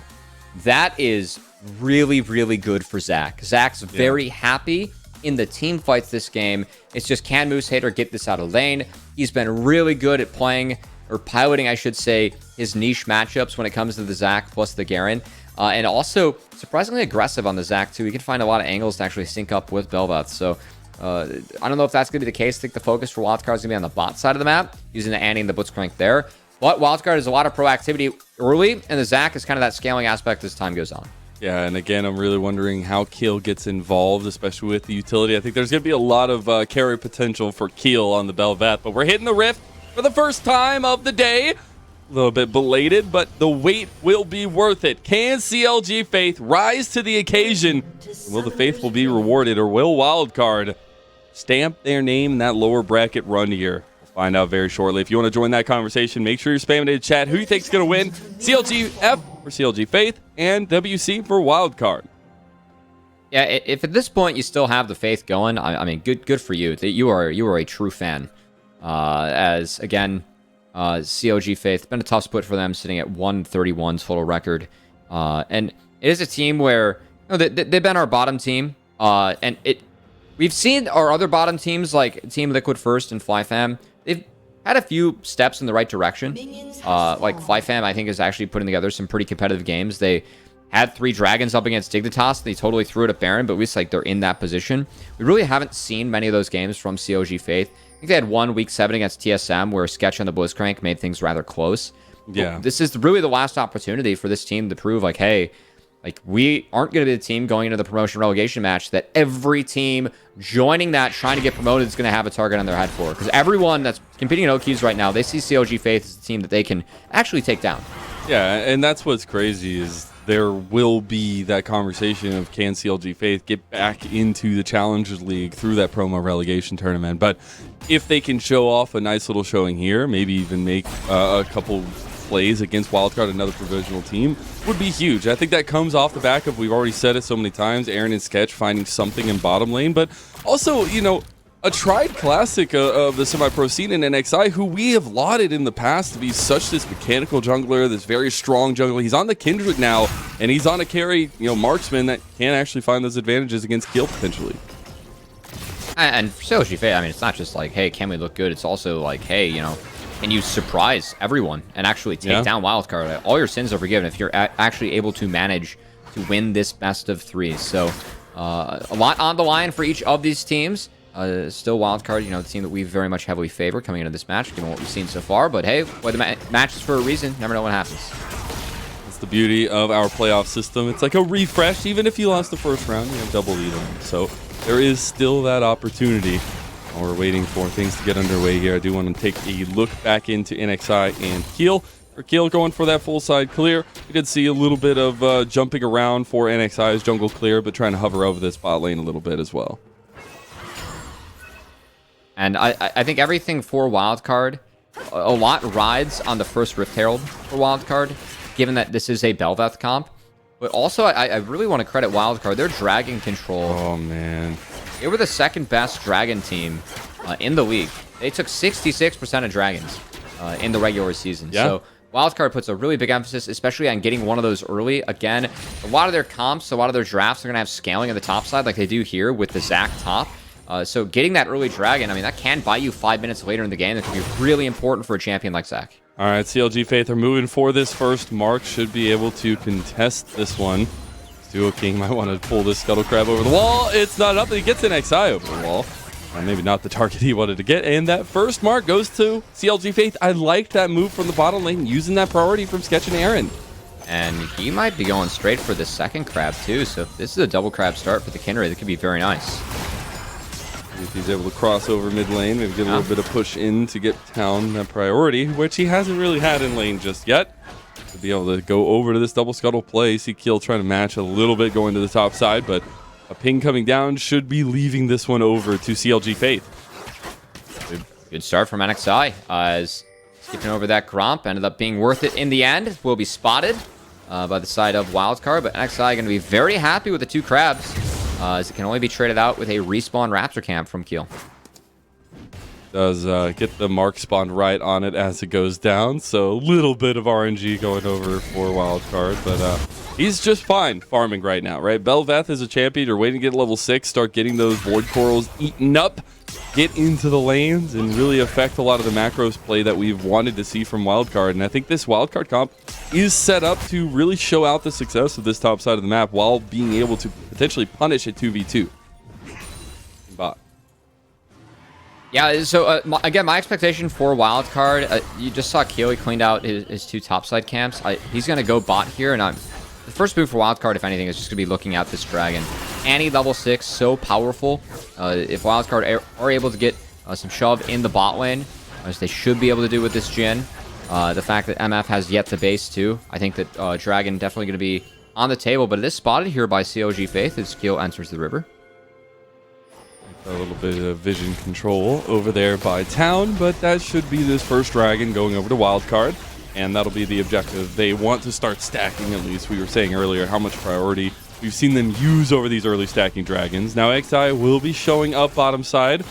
That is really, really good for Zac. Zac's very happy in the team fights this game. It's just, can Moose Hater get this out of lane? He's been really good at playing, or piloting, I should say, his niche matchups when it comes to the Zac plus the Garen. And also, surprisingly aggressive on the Zac, too. He can find a lot of angles to actually sync up with Bel'Veth. So, I don't know if that's going to be the case. I think the focus for Wildcard is going to be on the bot side of the map, using the Annie and the Blitzcrank there. But Wildcard has a lot of proactivity early, and the Zac is kind of that scaling aspect as time goes on. Yeah, and again, I'm really wondering how Keel gets involved, especially with the utility. I think there's going to be a lot of carry potential for Keel on the Bel'Veth, but we're hitting the Rift for the first time of the day. A little bit belated, but the wait will be worth it. Can CLG Faith rise to the occasion? Will the Faithful be rewarded, or will Wildcard stamp their name in that lower bracket run here? Find out very shortly. If you want to join that conversation, make sure you're spamming in the chat who you think is going to win, CLGF for CLG Faith and WC for Wildcard. Yeah, if at this point you still have the Faith going, I mean, good for you. You are a true fan. As again, CLG Faith, been a tough split for them, sitting at 131 total record, and it is a team where they've been our bottom team, and we've seen our other bottom teams like Team Liquid First and FlyFam. They've had a few steps in the right direction. Like FlyFam, I think, is actually putting together some pretty competitive games. They had 3 dragons up against Dignitas. They totally threw it at Baron, but at least they're in that position. We really haven't seen many of those games from CLG Faith. I think they had one week 7 against TSM where Sketch on the Blitzcrank made things rather close. Yeah. But this is really the last opportunity for this team to prove, like, hey, like, we aren't going to be the team going into the promotion relegation match that every team joining that, trying to get promoted, is going to have a target on their head for. Because everyone that's competing in OQs right now, they see CLG Faith as a team that they can actually take down. Yeah, and that's what's crazy is there will be that conversation of, can CLG Faith get back into the Challengers League through that promo relegation tournament. But if they can show off a nice little showing here, maybe even make a couple plays against Wildcard, another provisional team, would be huge. I think that comes off the back of, we've already said it so many times, Aaron and Sketch finding something in bottom lane, but also, a tried classic of the semi-pro scene in NXI, who we have lauded in the past to be such this mechanical jungler, this very strong jungler. He's on the Kindred now, and he's on a carry, marksman that can actually find those advantages against Keel potentially. And for CLGF, I mean, it's not just like, hey, can we look good? It's also like, hey, can you surprise everyone and actually take down Wildcard? All your sins are forgiven if you're actually able to manage to win this best of 3. So a lot on the line for each of these teams. Still Wildcard, the team that we very much heavily favor coming into this match, given what we've seen so far. But hey, the match is for a reason. Never know what happens. That's the beauty of our playoff system. It's like a refresh. Even if you lost the first round, you have double lead on. So there is still that opportunity. While we're waiting for things to get underway here, I do want to take a look back into NXI and Keel. For Keel going for that full side clear. We did see a little bit of jumping around for NXI's jungle clear, but trying to hover over this bot lane a little bit as well. And I think everything for Wildcard, a lot rides on the first Rift Herald for Wildcard, given that this is a Bel'Veth comp. But also, I really want to credit Wildcard. Their Dragon control. Oh, man. They were the second best Dragon team in the league. They took 66% of Dragons in the regular season. Yeah. So Wildcard puts a really big emphasis, especially on getting one of those early. Again, a lot of their comps, a lot of their drafts are going to have scaling on the top side like they do here with the Zac top. So getting that early Dragon, I mean, that can buy you 5 minutes later in the game. That can be really important for a champion like Zac. All right, CLG Faith are moving for this first. Mark should be able to contest this one. Duo King might want to pull this Scuttle Crab over the wall. It's not up. He gets an XI over the wall. Maybe not the target he wanted to get. And that first mark goes to CLG Faith. I liked that move from the bottom lane, using that priority from Sketch and Aaron. And he might be going straight for the second crab, too. So if this is a double crab start for the Kindred, it could be very nice. If he's able to cross over mid lane, maybe get a little bit of push in to get down that priority, which he hasn't really had in lane just yet. To be able to go over to this double scuttle play, see Keel trying to match a little bit going to the top side, but a ping coming down should be leaving this one over to CLG Faith. Good start from NXI. As skipping over that Gromp, ended up being worth it in the end. Will be spotted by the side of Wildcard, but NXI going to be very happy with the 2 crabs. As it can only be traded out with a respawn Raptor camp from Keel. Does get the mark spawned right on it as it goes down, so a little bit of RNG going over for Wildcard, but he's just fine farming right now, right? Bel'Veth is a champion. You're waiting to get level 6, start getting those Void Corals eaten up, get into the lanes, and really affect a lot of the macros play that we've wanted to see from Wildcard. And I think this Wildcard comp is set up to really show out the success of this top side of the map while being able to potentially punish a 2v2. Bot. Yeah, so again, my expectation for Wildcard, you just saw Keel, he cleaned out his 2 topside camps. He's going to go bot here, and the first move for Wildcard, if anything, is just going to be looking at this Dragon. Annie level 6, so powerful. If Wildcard are able to get some shove in the bot lane, as they should be able to do with this Jhin, the fact that MF has yet to base too, I think that Dragon definitely going to be on the table, but it is spotted here by CLG Faith as Keel enters the river. A little bit of vision control over there by Town, but that should be this first Dragon going over to Wildcard, and that'll be the objective. They want to start stacking, at least. We were saying earlier how much priority we've seen them use over these early stacking Dragons. Now XI will be showing up bottom side.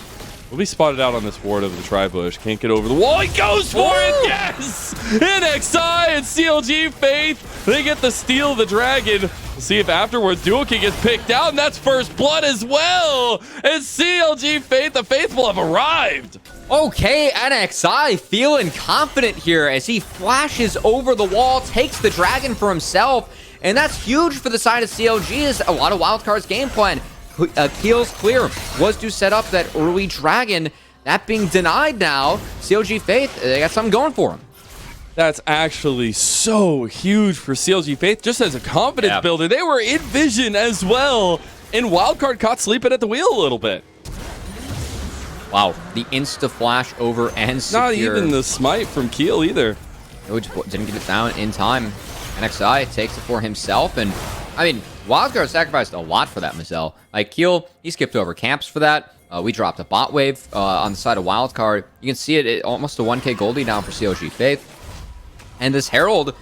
Will be spotted out on this ward of the Tri-Bush. Can't get over the wall. He goes for it! Yes! NXI and CLG Faith, they get the steal of the Dragon. We'll see if afterwards Duo King gets picked out, and that's first blood as well. And CLG Faith, the Faithful, have arrived. Okay, NXI feeling confident here as he flashes over the wall, takes the Dragon for himself, and that's huge for the side of CLG. Is a lot of Wildcard's game plan. Keel's clear was to set up that early Dragon. That being denied now. CLG Faith, they got something going for him. That's actually so huge for CLG Faith, just as a confidence builder. They were in vision as well, and Wildcard caught sleeping at the wheel a little bit. Wow, the insta-flash over and secure. Not even the smite from Keel either. Didn't get it down in time. NXI takes it for himself, and I mean, Wildcard sacrificed a lot for that, Mazel. Like, Keel, he skipped over camps for that. We dropped a bot wave on the side of Wildcard. You can see it almost a 1k goldie down for CLG Faith. And this Herald,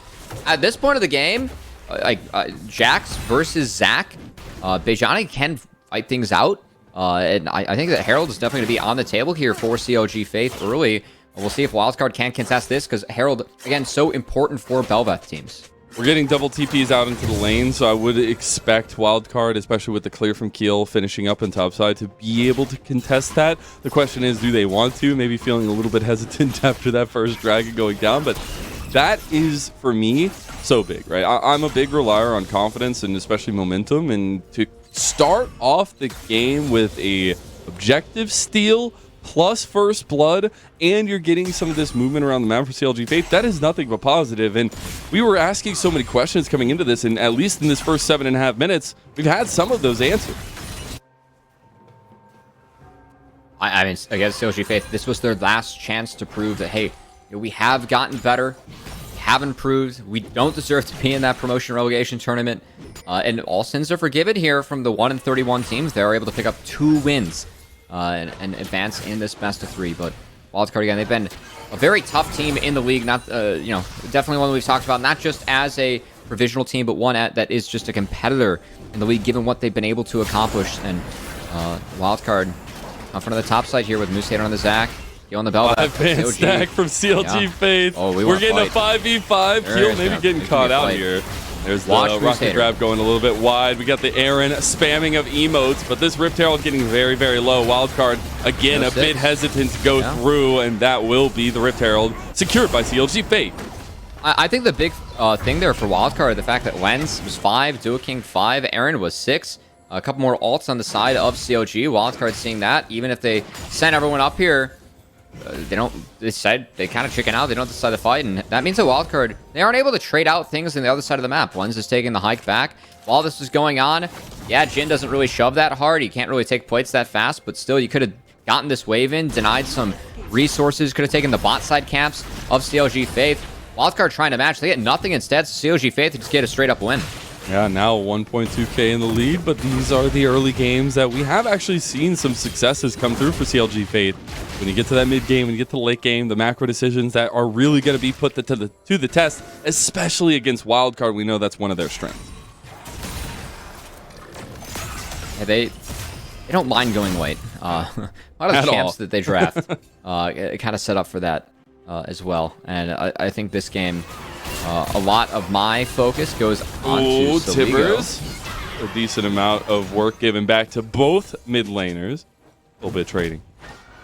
at this point of the game, Jax versus Zac, Bejani can fight things out. And I think that Herald is definitely going to be on the table here for CLG Faith early. We'll see if Wildcard can contest this, because Herald, again, so important for Belveth teams. We're getting double TPs out into the lane, so I would expect Wildcard, especially with the clear from Keel finishing up in topside, to be able to contest that. The question is, do they want to? Maybe feeling a little bit hesitant after that first Dragon going down, but that is, for me, so big, right? I'm a big relier on confidence and especially momentum, and to start off the game with a objective steal plus first blood, and you're getting some of this movement around the map for CLG Faith, that is nothing but positive. And we were asking so many questions coming into this, and at least in this first 7.5 minutes, we've had some of those answered. I mean, against CLG Faith, this was their last chance to prove that, hey, we have gotten better, we have improved, we don't deserve to be in that promotion relegation tournament, and all sins are forgiven here from the 1-31 teams. They were able to pick up 2 wins and advance in this best of 3. But Wildcard, again, they've been a very tough team in the league. Not, definitely one that we've talked about, not just as a provisional team, but one that is just a competitor in the league, given what they've been able to accomplish. And Wildcard on front of the top side here with Moose Hater on the Zac. Keel on the bell. 5-man stack from CLG Faith. Oh, we're getting a 5v5. Keel maybe getting caught out here. There's the rocket grab going a little bit wide. We got the Aaron spamming of emotes, but this Rift Herald getting very, very low. Wildcard, again, a bit hesitant to go through, and that will be the Rift Herald secured by CLG Fate. I think the big thing there for Wildcard, the fact that Lens was 5, Duoking 5, Aaron was 6. A couple more ults on the side of CLG. Wildcard seeing that. Even if they send everyone up here, they kind of chicken out. They don't decide to fight, and that means that Wildcard, they aren't able to trade out things on the other side of the map. Lens is taking the hike back. While this is going on, yeah, Jin doesn't really shove that hard. He can't really take plates that fast, but still, you could have gotten this wave in, denied some resources, could have taken the bot side camps of CLG Faith. Wildcard trying to match. They get nothing instead, so CLG Faith just get a straight up win. Yeah, now 1.2k in the lead, but these are the early games that we have actually seen some successes come through for CLG Fate. When you get to that mid game, when you get to the late game, the macro decisions that are really going to be put to the test, especially against Wildcard, we know that's one of their strengths. Yeah, they don't mind going late. A lot of the camps that they draft kind of set up for that as well. And I think this game, a lot of my focus goes on to Tibbers. A decent amount of work given back to both mid laners. A little bit of trading.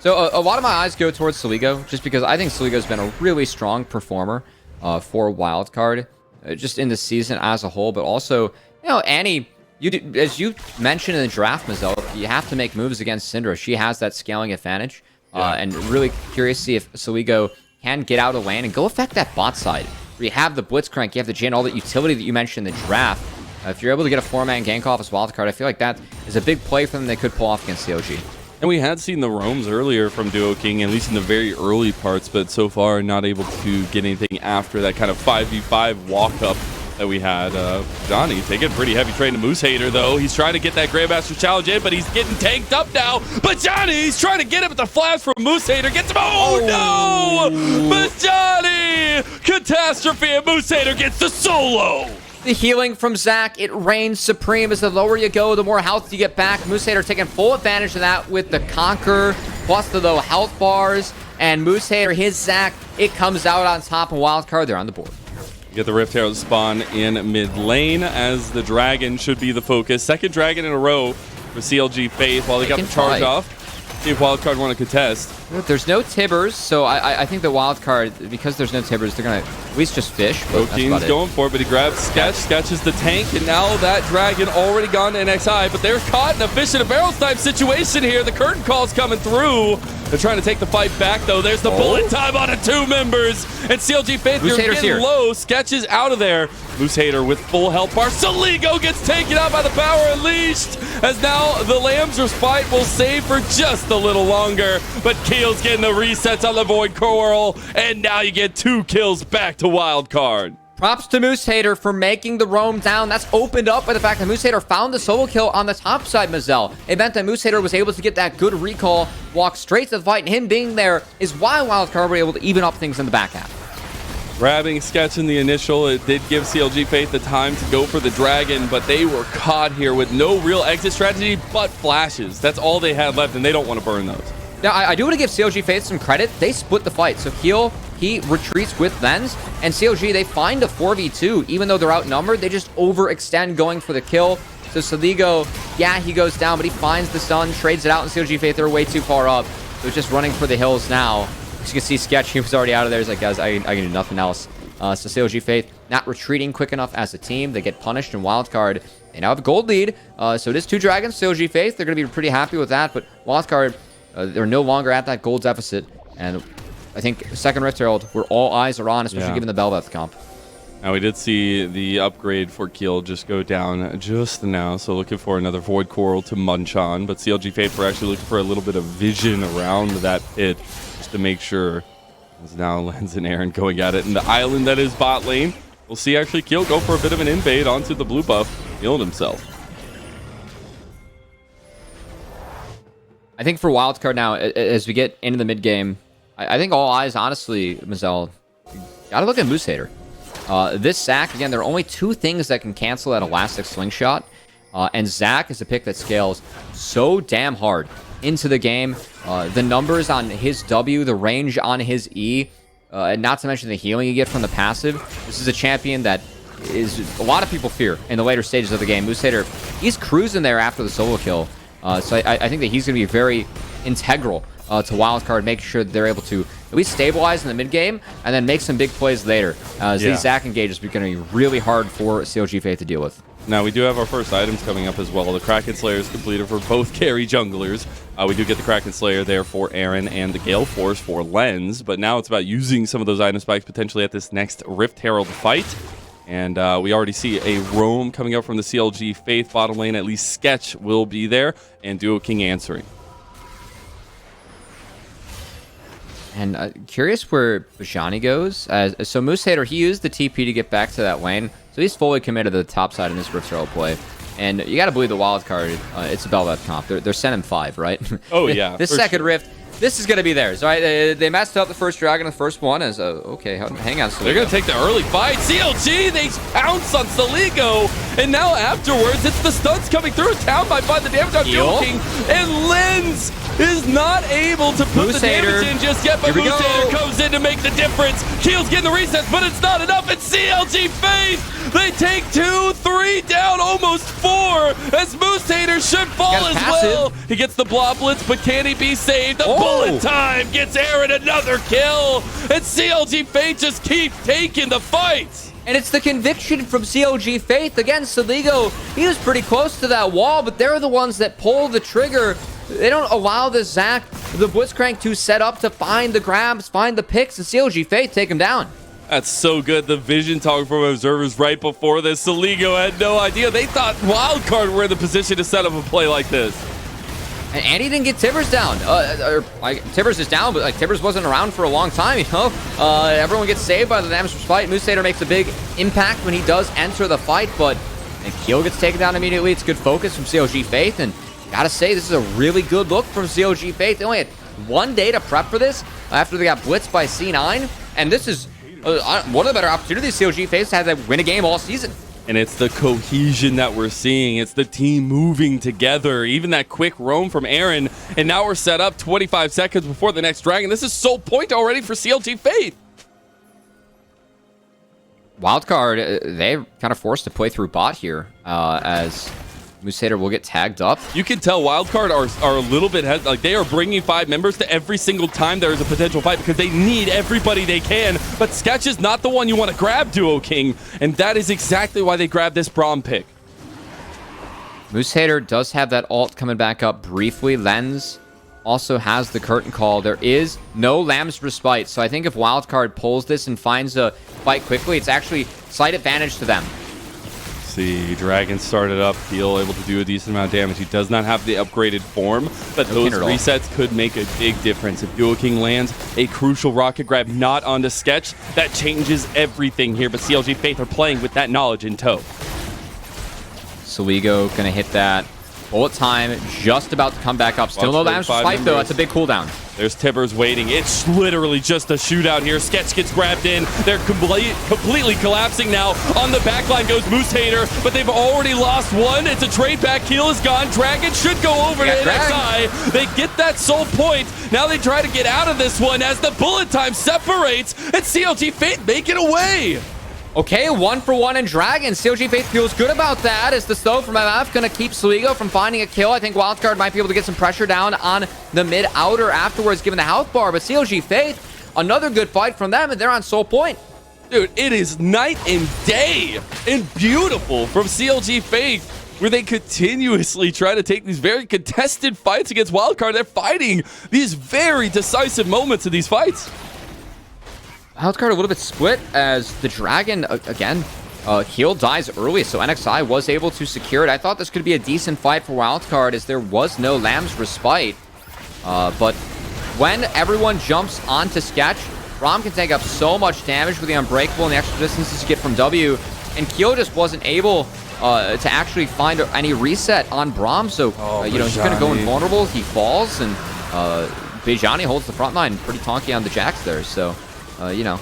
So a lot of my eyes go towards Soligo, just because I think Soligo's been a really strong performer for Wildcard, just in the season as a whole. But also, Annie, as you mentioned in the draft, Mazel, you have to make moves against Syndra. She has that scaling advantage, and really curious to see if Soligo can get out of lane and go affect that bot side. You have the Blitzcrank, you have the Jin, all that utility that you mentioned in the draft. If you're able to get a 4-man gank off as Wildcard, I feel like that is a big play for them they could pull off against COG. And we had seen the roams earlier from Duoking, at least in the very early parts, but so far not able to get anything after that kind of 5v5 walk-up that we had. Johnny taking a pretty heavy trade to Moose Hater, though. He's trying to get that Grandmaster challenge in, but he's getting tanked up now. But Johnny's trying to get him at the flash from Moose Hater. Gets him. Oh, no! But Johnny! Catastrophe, and Moose Hater gets the solo! The healing from Zac, it reigns supreme. As the lower you go, the more health you get back. Moose Hater taking full advantage of that with the Conquer, plus the low health bars. And Moose Hater, his Zac, it comes out on top, and Wildcard, they're on the board. You get the Rift Herald spawn in mid lane, as the Dragon should be the focus. Second Dragon in a row for CLG Faith while they got the charge off. See if Wildcard want to contest. There's no Tibbers, so I think the Wildcard, because there's no Tibbers, they're going to at least just fish. King's going for it, but he grabs Sketch. Sketch is the tank, and now that Dragon already gone to NXI, but they're caught in a fish in a barrel type situation here. The curtain call's coming through. They're trying to take the fight back, though. There's the bullet time on the 2 members. And CLG Faith, you're getting low. Sketch is out of there. Moose Hater with full health bar. Soligo gets taken out by the power unleashed. As now the Lambsers fight will save for just a little longer. But Keel's getting the resets on the Void Coral. And now you get 2 kills back to Wildcard. Props to Moose Hater for making the roam down. That's opened up by the fact that Moose Hater found the solo kill on the top side, Mazel. It meant that Moose Hater was able to get that good recall, walk straight to the fight, and him being there is why Wildcard were able to even up things in the back half. Grabbing Sketch in the initial, it did give CLG Faith the time to go for the Dragon, but they were caught here with no real exit strategy but flashes. That's all they had left, and they don't want to burn those. Now, I do want to give CLG Faith some credit. They split the fight. So Heal, he retreats with Lens, and CLG, they find a 4v2. Even though they're outnumbered, they just overextend going for the kill. So Saligo, yeah, he goes down, but he finds the stun, trades it out, and CLG Faith, they're way too far up. So just running for the hills now. As you can see, Sketch, he was already out of there. He's like, guys, I can do nothing else. So CLG Faith not retreating quick enough as a team. They get punished in Wildcard. They now have a gold lead. So it is 2 Dragons, CLG Faith. They're going to be pretty happy with that. But Wildcard, they're no longer at that gold deficit. And I think second Rift Herald, where all eyes are on, especially given the Belveth comp. Now, we did see the upgrade for Keel just go down just now, so looking for another Void Coral to munch on, but CLG Faith were actually looking for a little bit of vision around that pit just to make sure. As now Lens and Aaron going at it in the island that is bot lane. We'll see actually Keel go for a bit of an invade onto the blue buff, healed himself. I think for Wildcard now, as we get into the mid game, I think all eyes, honestly, Mazel, gotta look at Moose Hater. This Zac, again, there are only 2 things that can cancel that Elastic Slingshot. And Zac is a pick that scales so damn hard into the game. The numbers on his W, the range on his E, and not to mention the healing you get from the passive. This is a champion that is a lot of people fear in the later stages of the game. Moose Hater, he's cruising there after the solo kill. So I think that he's going to be very integral to Wildcard, making sure that they're able to at least stabilize in the mid game and then make some big plays later. These Zac engages are going to be really hard for CLG Faith to deal with. Now, we do have our first items coming up as well. The Kraken Slayer is completed for both carry junglers. We do get the Kraken Slayer there for Aaron and the Gale Force for Lens, but now it's about using some of those item spikes potentially at this next Rift Herald fight. And we already see a roam coming up from the CLG Faith bottom lane. At least Sketch will be there, and Duo King answering. And curious where Bajani goes. So Moose Hater, he used the TP to get back to that lane. So he's fully committed to the top side in this Rift Herald play. And you got to believe the Wildcard, it's a Belveth comp. They're sending 5, right? Oh, yeah. This second Rift, this is going to be theirs, right? They messed up the first Dragon, the first one. As okay, hang on. They're going to take the early fight. CLG, they pounce on Saligo. And now afterwards, it's the stuns coming through town by 5 the damage on Duo King. And Lens is not able to put the damage in just yet, but Moose Hater comes in to make the difference. Keel's getting the resets, but it's not enough. It's CLG Faith. They take 2, 3 down, almost 4, as Moose Hater should fall as well. He gets the blob blitz, but can he be saved? The bullet time gets Aaron another kill, and CLG Faith just keep taking the fight. And it's the conviction from CLG Faith. Again, Saligo, he was pretty close to that wall, but they're the ones that pull the trigger. They don't allow the Zac, the Blitzcrank, to set up to find the grabs, find the picks, and CLG Faith take him down. That's so good. The vision talk from observers right before this. Saligo had no idea. They thought Wildcard were in the position to set up a play like this. And he didn't get Tibbers down. Tibbers is down, but Tibbers wasn't around for a long time, you know? Everyone gets saved by the damage from fight. Moose Hater makes a big impact when he does enter the fight, but Keel gets taken down immediately. It's good focus from CLG Faith, and gotta say, this is a really good look from CLG Faith. They only had 1 day to prep for this after they got blitzed by C9, and this is one of the better opportunities CLG Faith had to win a game all season. And it's the cohesion that we're seeing. It's the team moving together. Even that quick roam from Aaron. And now we're set up 25 seconds before the next Dragon. This is sole point already for CLG Faith. Wildcard, they're kind of forced to play through bot here as Moose Hater will get tagged up. You can tell Wildcard are a little bit like they are bringing 5 members to every single time there is a potential fight because they need everybody they can. But Sketch is not the one you want to grab, Duo King, and that is exactly why they grabbed this Braum pick. Moose Hater does have that ult coming back up briefly. Lens also has the curtain call. There is no Lamb's Respite, so I think if Wildcard pulls this and finds a fight quickly, it's actually slight advantage to them. See, Dragon started up, Keel able to do a decent amount of damage. He does not have the upgraded form, but those resets could make a big difference. If Duo King lands a crucial rocket grab not onto Sketch, that changes everything here, but CLG Faith are playing with that knowledge in tow. Saligo gonna hit that. Bullet time just about to come back up. Still no damage fight though. That's a big cooldown. There's Tibbers waiting. It's literally just a shootout here. Sketch gets grabbed in. They're completely collapsing now. On the back line goes Moose Hater, but they've already lost one. It's a trade back. Keel is gone. Dragon should go over to NXI. They get that soul point. Now they try to get out of this one as the bullet time separates, and CLG Fate make it away. Okay, 1-for-1 in Dragon. CLG Faith feels good about that. Is the stove from MF going to keep Sligo from finding a kill? I think Wildcard might be able to get some pressure down on the mid-outer afterwards, given the health bar. But CLG Faith, another good fight from them, and they're on soul point. Dude, it is night and day and beautiful from CLG Faith, where they continuously try to take these very contested fights against Wildcard. They're fighting these very decisive moments in these fights. Wildcard a little bit split as the Dragon, again, Heal dies early, so NXI was able to secure it. I thought this could be a decent fight for Wildcard as there was no Lamb's Respite. But when everyone jumps onto Sketch, Rom can take up so much damage with the Unbreakable and the extra distances to get from W, and Keel just wasn't able to actually find any reset on Braum, so he's going to go invulnerable. He falls, and Bijani holds the front line pretty tonky on the Jax there, so... not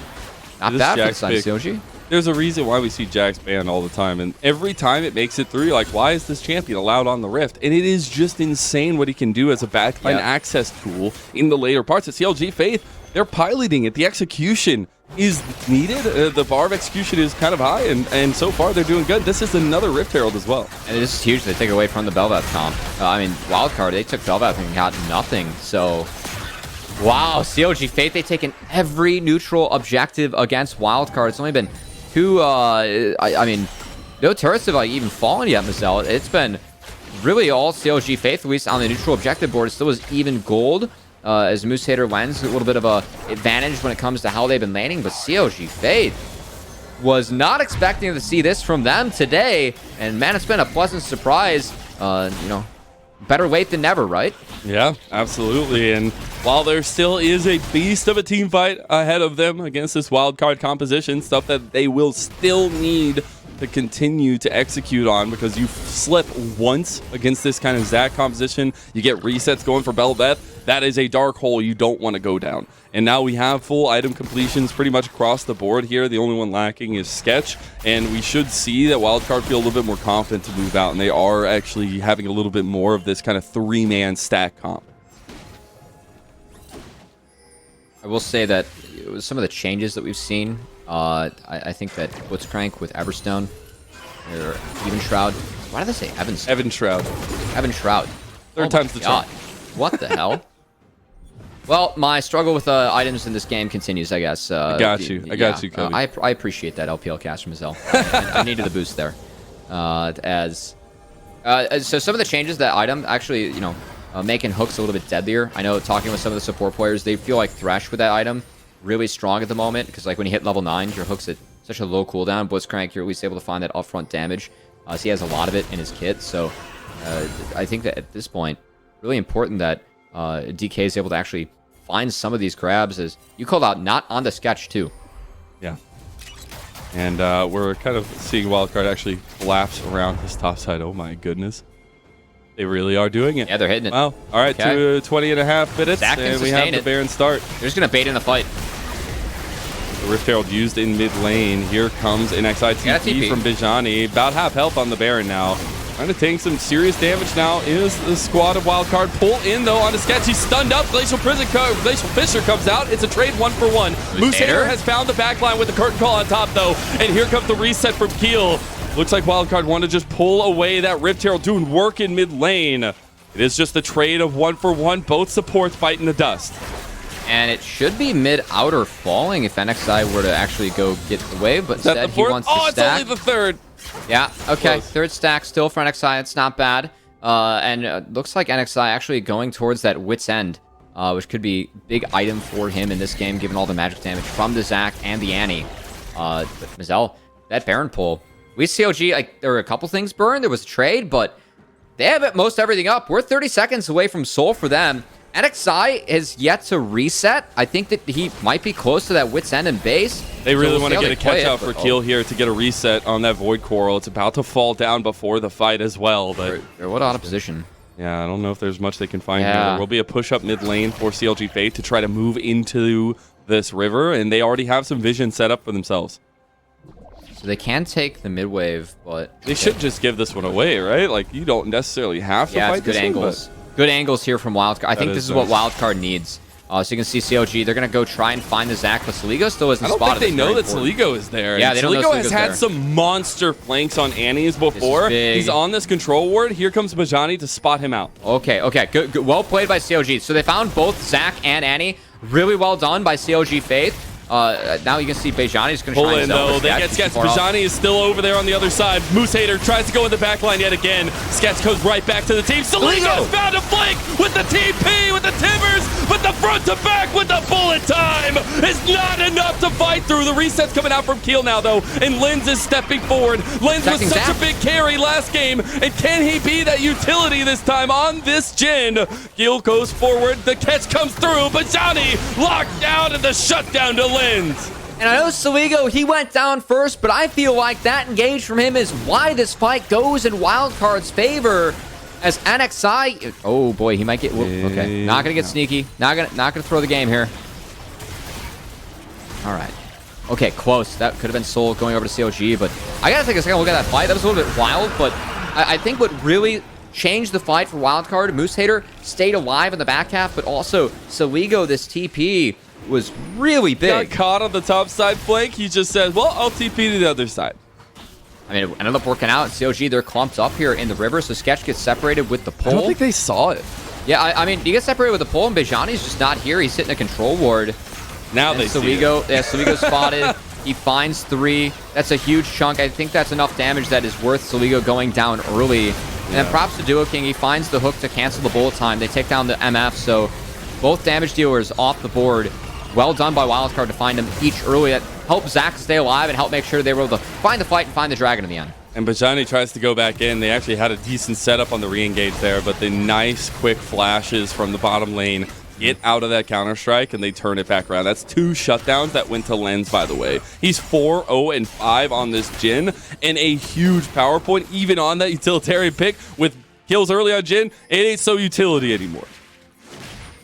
bad for the side of CLG. There's a reason why we see Jax banned all the time, and every time it makes it through, you're like, why is this champion allowed on the Rift? And it is just insane what he can do as a backline access tool in the later parts. At CLG Faith, they're piloting it. The execution is needed. The bar of execution is kind of high, and so far they're doing good. This is another Rift Herald as well. And this is huge. They take away from the Bel'Veth comp. Wildcard, they took Bel'Veth and got nothing, so... Wow, CLG Fate, they've taken every neutral objective against Wildcard. It's only been two, no turrets have even fallen yet, Mazel. It's been really all CLG Faith, at least on the neutral objective board. It still was even gold, as Moose Hater lends a little bit of a advantage when it comes to how they've been laning, but CLG Faith was not expecting to see this from them today, and man, it's been a pleasant surprise. Better late than never, right? Yeah, absolutely. And while there still is a beast of a team fight ahead of them against this wildcard composition, stuff that they will still need to continue to execute on, because you slip once against this kind of Zac composition, you get resets going for Bel'Veth. That is a dark hole you don't want to go down. And now we have full item completions pretty much across the board here. The only one lacking is Sketch, and we should see that Wildcard feel a little bit more confident to move out, and they are actually having a little bit more of this kind of three-man stack comp. I will say that some of the changes that we've seen, I think that Blitzcrank with Everstone, or Even Shroud. Why did they say Evan? Evan Shroud. Evan Shroud. Third time's the charm. What the hell? Well, my struggle with items in this game continues, I guess. I got you, Cody. I appreciate that, LPL caster Mazel. I needed the boost there. So some of the changes that item actually, making hooks a little bit deadlier. I know talking with some of the support players, they feel like Thresh with that item really strong at the moment, because like when you hit level 9, your hook's at such a low cooldown. Blitzcrank, you're at least able to find that upfront damage. So he has a lot of it in his kit. So I think that at this point, really important that DK is able to actually find some of these grabs, as you called out, not on the Sketch too. Yeah. And we're kind of seeing Wildcard actually collapse around this top side. Oh my goodness. They really are doing it. Yeah, they're hitting it. Wow. All right, to 20 and a half minutes, and we have the Baron start. They're just going to bait in the fight. The Rift Herald used in mid lane. Here comes an XITP from Bijani. About half health on the Baron now. Trying to take some serious damage now is the squad of Wildcard. Pull in, though, on the Sketch. He's stunned up. Glacial Fisher comes out. It's a trade 1-for-1. Moose Hater has found the backline with the curtain call on top, though. And here comes the reset from Keel. Looks like Wildcard wanted to just pull away that Rift Herald doing work in mid lane. It is just a trade of 1-for-1. Both supports fighting the dust. And it should be mid-outer falling if NXI were to actually go get the wave, but instead he wants to stack. It's only the third. Yeah, okay. Close. Third stack still for NXI. It's not bad. And looks like NXI actually going towards that Wit's End, which could be a big item for him in this game, given all the magic damage from the Zac and the Annie. But Mazel, that Baron pull. We CLG, there were a couple things burned. There was a trade, but they have most everything up. We're 30 seconds away from Soul for them. NXI has yet to reset. I think that he might be close to that Wit's End and base. They really want to get a catch-up for Keel here to get a reset on that Void Coral. It's about to fall down before the fight as well. But they're what out of position. Yeah, I don't know if there's much they can find here. Yeah. There will be a push-up mid lane for CLG Fate to try to move into this river, and they already have some vision set up for themselves. So they can take the mid wave, but They should just give this one away, right? Like, you don't necessarily have to yeah, fight it's good this one, angles. Good angles here from Wildcard. I think is this is what nice. Wildcard needs. So you can see CLG, they're going to go try and find the Zac, but Saligo still isn't I don't spotted. think they That's know very that important. Saligo is there. Yeah, And they don't know Saligo has Saligo's had there. some monster flanks on Annie's before. big. He's on this control ward. Here comes Bajani to spot him out. Okay, good. Well played by CLG. So they found both Zac and Annie. Really well done by CLG Faith. Now you can see Bejani's going to Pull try in and though. They get Sketch. Bajani is still over there on the other side. Moose Hater tries to go in the back line yet again. Sketch goes right back to the team. Saligo found a flank with the TP, with the Timbers, but the front to back with the bullet time is not enough to fight through. The reset's coming out from Keel now though, and Linz is stepping forward. Linz was Attacking such Zap. a big carry last game, and can he be that utility this time on this Jhin? Keel goes forward. The catch comes through. Bajani locked down and the shutdown to Linz. And I know Saligo, he went down first, but I feel like that engage from him is why this fight goes in Wildcard's favor. As NXI, oh boy, he might get. Okay, not gonna get sneaky. Not gonna throw the game here. All right. Okay, close. That could have been Soul going over to CLG, but I gotta take a second look at that fight. That was a little bit wild, but I think what really changed the fight for Wildcard, Moose Hater stayed alive in the back half, but also Saligo, this TP was really big. Got caught on the top side flank. He just says, well, I'll TP to the other side. I mean, it ended up working out. CLG, they're clumped up here in the river, so Sketch gets separated with the I don't pole. think they saw it. Yeah, I mean, you get separated with the pole, and Bejani's just not here. He's sitting in a control ward. Now And they see it. Saligo, yeah, Saligo spotted. He finds 3. That's a huge chunk. I think that's enough damage that is worth Saligo going down early. And then props to Duo King. He finds the hook to cancel the bullet time. They take down the MF, so both damage dealers off the board. Well done by Wildcard to find them each early. That helped Zac stay alive and help make sure they were able to find the fight and find the dragon in the end. And Bajani tries to go back in. They actually had a decent setup on the re-engage there, but the nice quick flashes from the bottom lane get out of that counter-strike, and they turn it back around. That's 2 shutdowns that went to Lens, by the way. He's 4-0-5 on this Jhin, and a huge power point, even on that utilitarian pick. With kills early on Jhin, it ain't so utility anymore.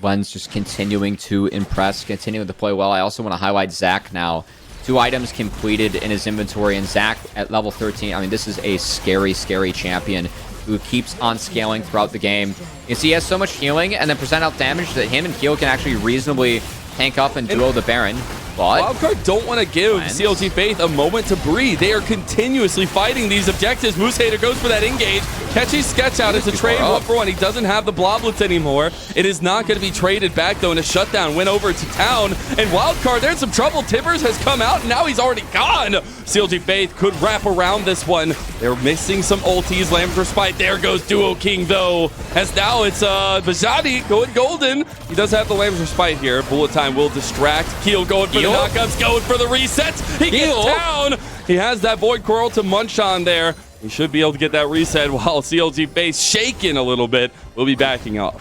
Lens just continuing to impress, continuing to play well. I also want to highlight Zac now. 2 items completed in his inventory, and Zac at level 13. I mean, this is a scary, scary champion who keeps on scaling throughout the game. You can see he has so much healing and then percent out damage that him and Keel can actually reasonably tank up and duo the Baron. But Wildcard don't want to give Lens. CLG Faith a moment to breathe. They are continuously fighting these objectives. Moose Hater goes for that engage. Catchy Sketch out. It's a trade 1-for-1. He doesn't have the Bloblets anymore. It is not going to be traded back, though, in a shutdown. Went over to town. And Wildcard, they're in some trouble. Timbers has come out, and now he's already gone. CLG Faith could wrap around this one. They're missing some ultis. Lamb's Respite. There goes Duo King, though. As now it's Bajani going golden. He does have the Lamb's Respite here. Bullet time will distract. Keel going for the knockups, going for the resets. He gets down. He has that Void Coral to munch on there. He should be able to get that reset while CLG Faith shaking a little bit. We'll be backing up.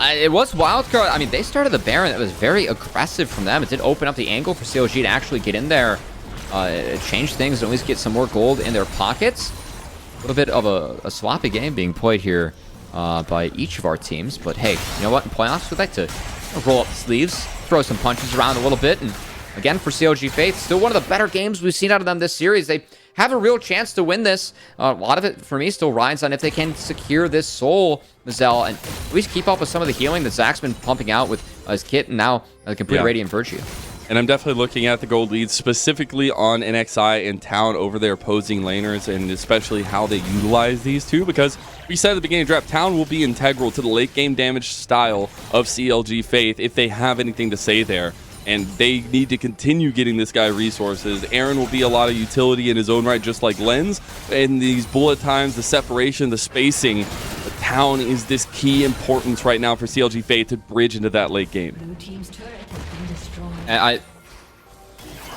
it was Wildcard. I mean, they started the Baron. That was very aggressive from them. It did open up the angle for CLG to actually get in there. It changed things and at least get some more gold in their pockets. A little bit of a sloppy game being played here by each of our teams. But hey, you know what? In playoffs, we'd like to roll up the sleeves, throw some punches around a little bit. And again, for CLG Faith, still one of the better games we've seen out of them this series. They have a real chance to win this. A lot of it, for me, still rides on if they can secure this soul, Mazel, and at least keep up with some of the healing that Zac's been pumping out with his kit and now the complete Radiant Virtue. And I'm definitely looking at the gold leads specifically on NXI and Town over their opposing laners, and especially how they utilize these two, because we said at the beginning of the draft, Town will be integral to the late game damage style of CLG Faith if they have anything to say there. And they need to continue getting this guy resources. Aaron will be a lot of utility in his own right, just like Lens. And these bullet times, the separation, the spacing, the Town is this key importance right now for CLG Faith to bridge into that late game. Blue team's turret has been destroyed. And I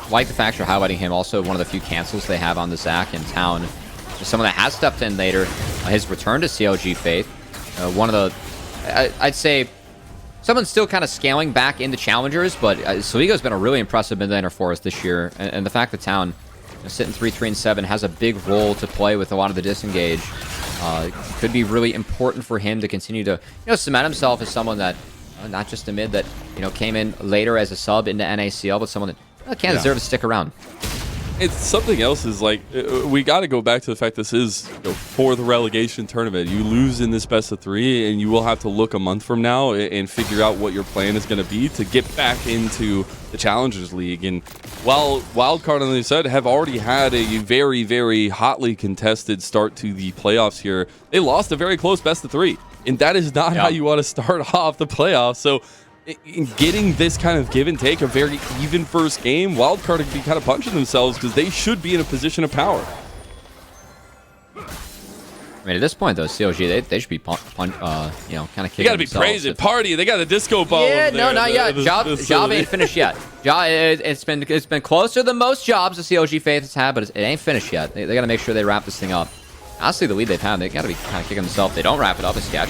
like the fact you're highlighting him. Also, one of the few cancels they have on the Zac in Town. Someone that has stepped in later. His return to CLG Faith. One of the, I'd say, someone's still kind of scaling back into Challengers, but Saligo's been a really impressive mid laner for us this year. And the fact that Town, sitting 3-3-7, has a big role to play with a lot of the disengage. Could be really important for him to continue to, cement himself as someone that, not just a mid that, came in later as a sub into NACL, but someone that can't deserve to stick around. It's something else is like, we got to go back to the fact this is for the relegation tournament. You lose in this best of 3 and you will have to look a month from now and figure out what your plan is going to be to get back into the Challengers League. And while Wildcard, on the other side, have already had a very, very hotly contested start to the playoffs here, they lost a very close best of 3. And that is not how you want to start off the playoffs. So in getting this kind of give and take, a very even first game, Wildcard could be kind of punching themselves because they should be in a position of power. I mean, at this point, though, CLG, they should be, kind of kicking They got to be praising, party. They got the disco ball. Yeah, over there, no, not yet. Job ain't finished yet. It's been closer than most jobs the CLG Faith has had, but it ain't finished yet. They got to make sure they wrap this thing up. Honestly, the lead they've had, they got to be kind of kicking themselves. They don't wrap it up as Sketch.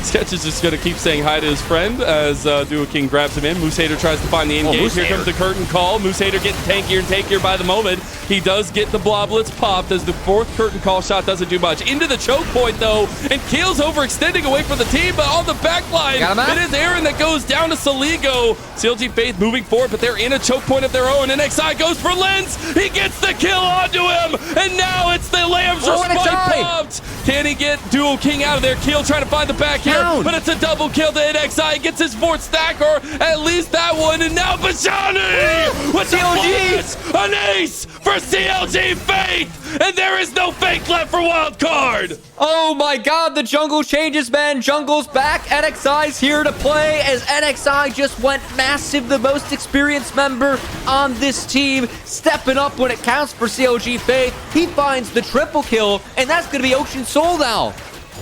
Sketch is just going to keep saying hi to his friend as Duo King grabs him in. Moose Hater tries to find the engage. Here comes the curtain call. Moose Hater getting tankier and tankier by the moment. He does get the bloblets popped as the 4th curtain call shot doesn't do much. Into the choke point, though, and Keel's overextending away from the team, but on the back line, it is Aaron that goes down to Saligo. CLG Faith moving forward, but they're in a choke point of their own, and XI goes for Lens. He gets the kill onto him, and now it's the Lambs are spike popped. Can he get Duo King out of there? Keel trying to find the back here, but it's a double kill to NXI. Gets his 4th stack, or at least that one, and now Bajani with CLG, an ace for CLG Faith, and there is no fake left for Wildcard. Oh my god, the jungle changes, man. Jungle's back. NXI's here to play as NXI just went massive. The most experienced member on this team, stepping up when it counts for CLG Faith. He finds the triple kill, and that's going to be Ocean Soul now.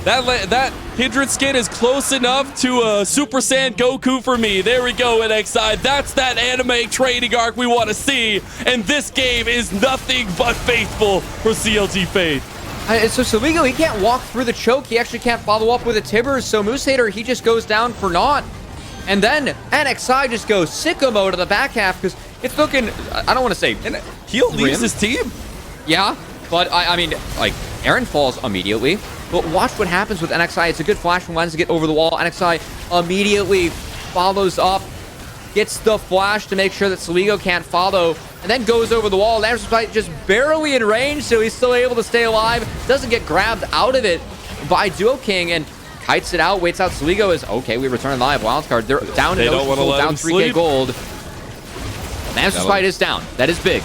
That Hydra skin is close enough to a Super Saiyan Goku for me. There we go, NXI. That's that anime trading arc we want to see. And this game is nothing but faithful for CLG Faith. So Saligo, he can't walk through the choke. He actually can't follow up with a Tibber. So Moose Hater, he just goes down for naught. And then NXI just goes sicko mode to the back half because it's looking, I don't want to say. And Heel leaves his team. Yeah, but I mean, like, Aaron falls immediately. But watch what happens with NXI. It's a good flash from Lens to get over the wall. NXI immediately follows up, gets the flash to make sure that Saligo can't follow, and then goes over the wall. Lambs just barely in range, so he's still able to stay alive. Doesn't get grabbed out of it by Duo King and kites it out, waits out. Saligo is, okay, we return live. Wildcard, they're down to down 3K gold. Lambs is down. That is big.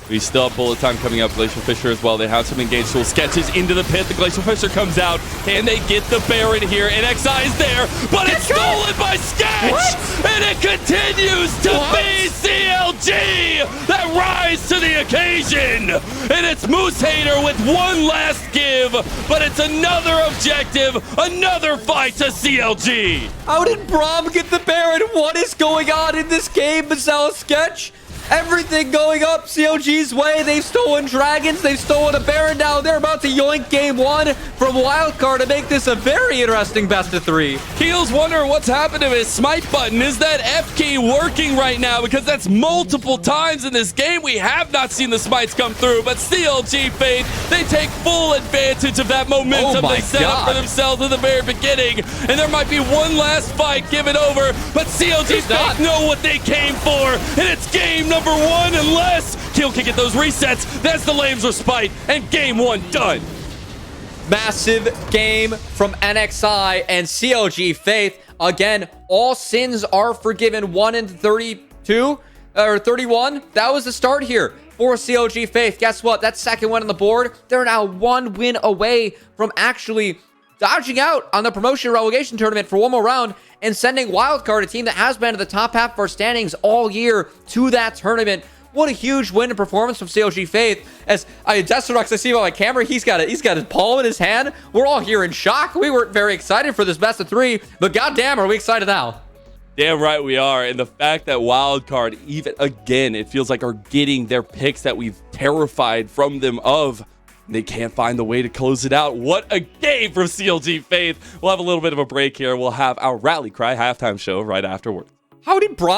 We still have bullet time coming up. Glacial Fisher as well. They have some engaged tool sketches into the pit. The Glacial Fisher comes out. Can they get the Baron here? NXI is there, but it's stolen by Sketch! And it continues to be CLG that rise to the occasion! And it's Moose Hater with one last give, but it's another objective, another fight to CLG! How did Braum get the Baron? What is going on in this game, Mazella Sketch? Everything going up CLG's way. They've stolen dragons. They've stolen a Baron now. They're about to yoink game 1 from Wildcard to make this a very interesting best of 3. Keel's wondering what's happened to his smite button. Is that F key working right now? Because that's multiple times in this game. We have not seen the smites come through, but CLG Faith, they take full advantage of that momentum they set up for themselves in the very beginning. And there might be one last fight given over, but CLG Faith know what they came for, and it's game number 1 unless Keel can get those resets. That's the Lambs respite, and game 1 done. Massive game from NXI and CLG Faith. Again, all sins are forgiven. 1 in 32 or 31. That was the start here for CLG Faith. Guess what? That second win on the board. They're now 1 win away from actually dodging out on the promotion relegation tournament for one more round and sending Wildcard, a team that has been to the top half of our standings all year, to that tournament. What a huge win and performance from CLG Faith. As Destorox, I see him on my camera, he's got his palm in his hand. We're all here in shock. We weren't very excited for this best of 3, but goddamn, are we excited now? Damn right we are. And the fact that Wildcard, even again, it feels like are getting their picks that we've terrified from them of. They can't find the way to close it out. What a game from CLG Faith. We'll have a little bit of a break here. We'll have our Rally Cry halftime show right afterward. How did Braum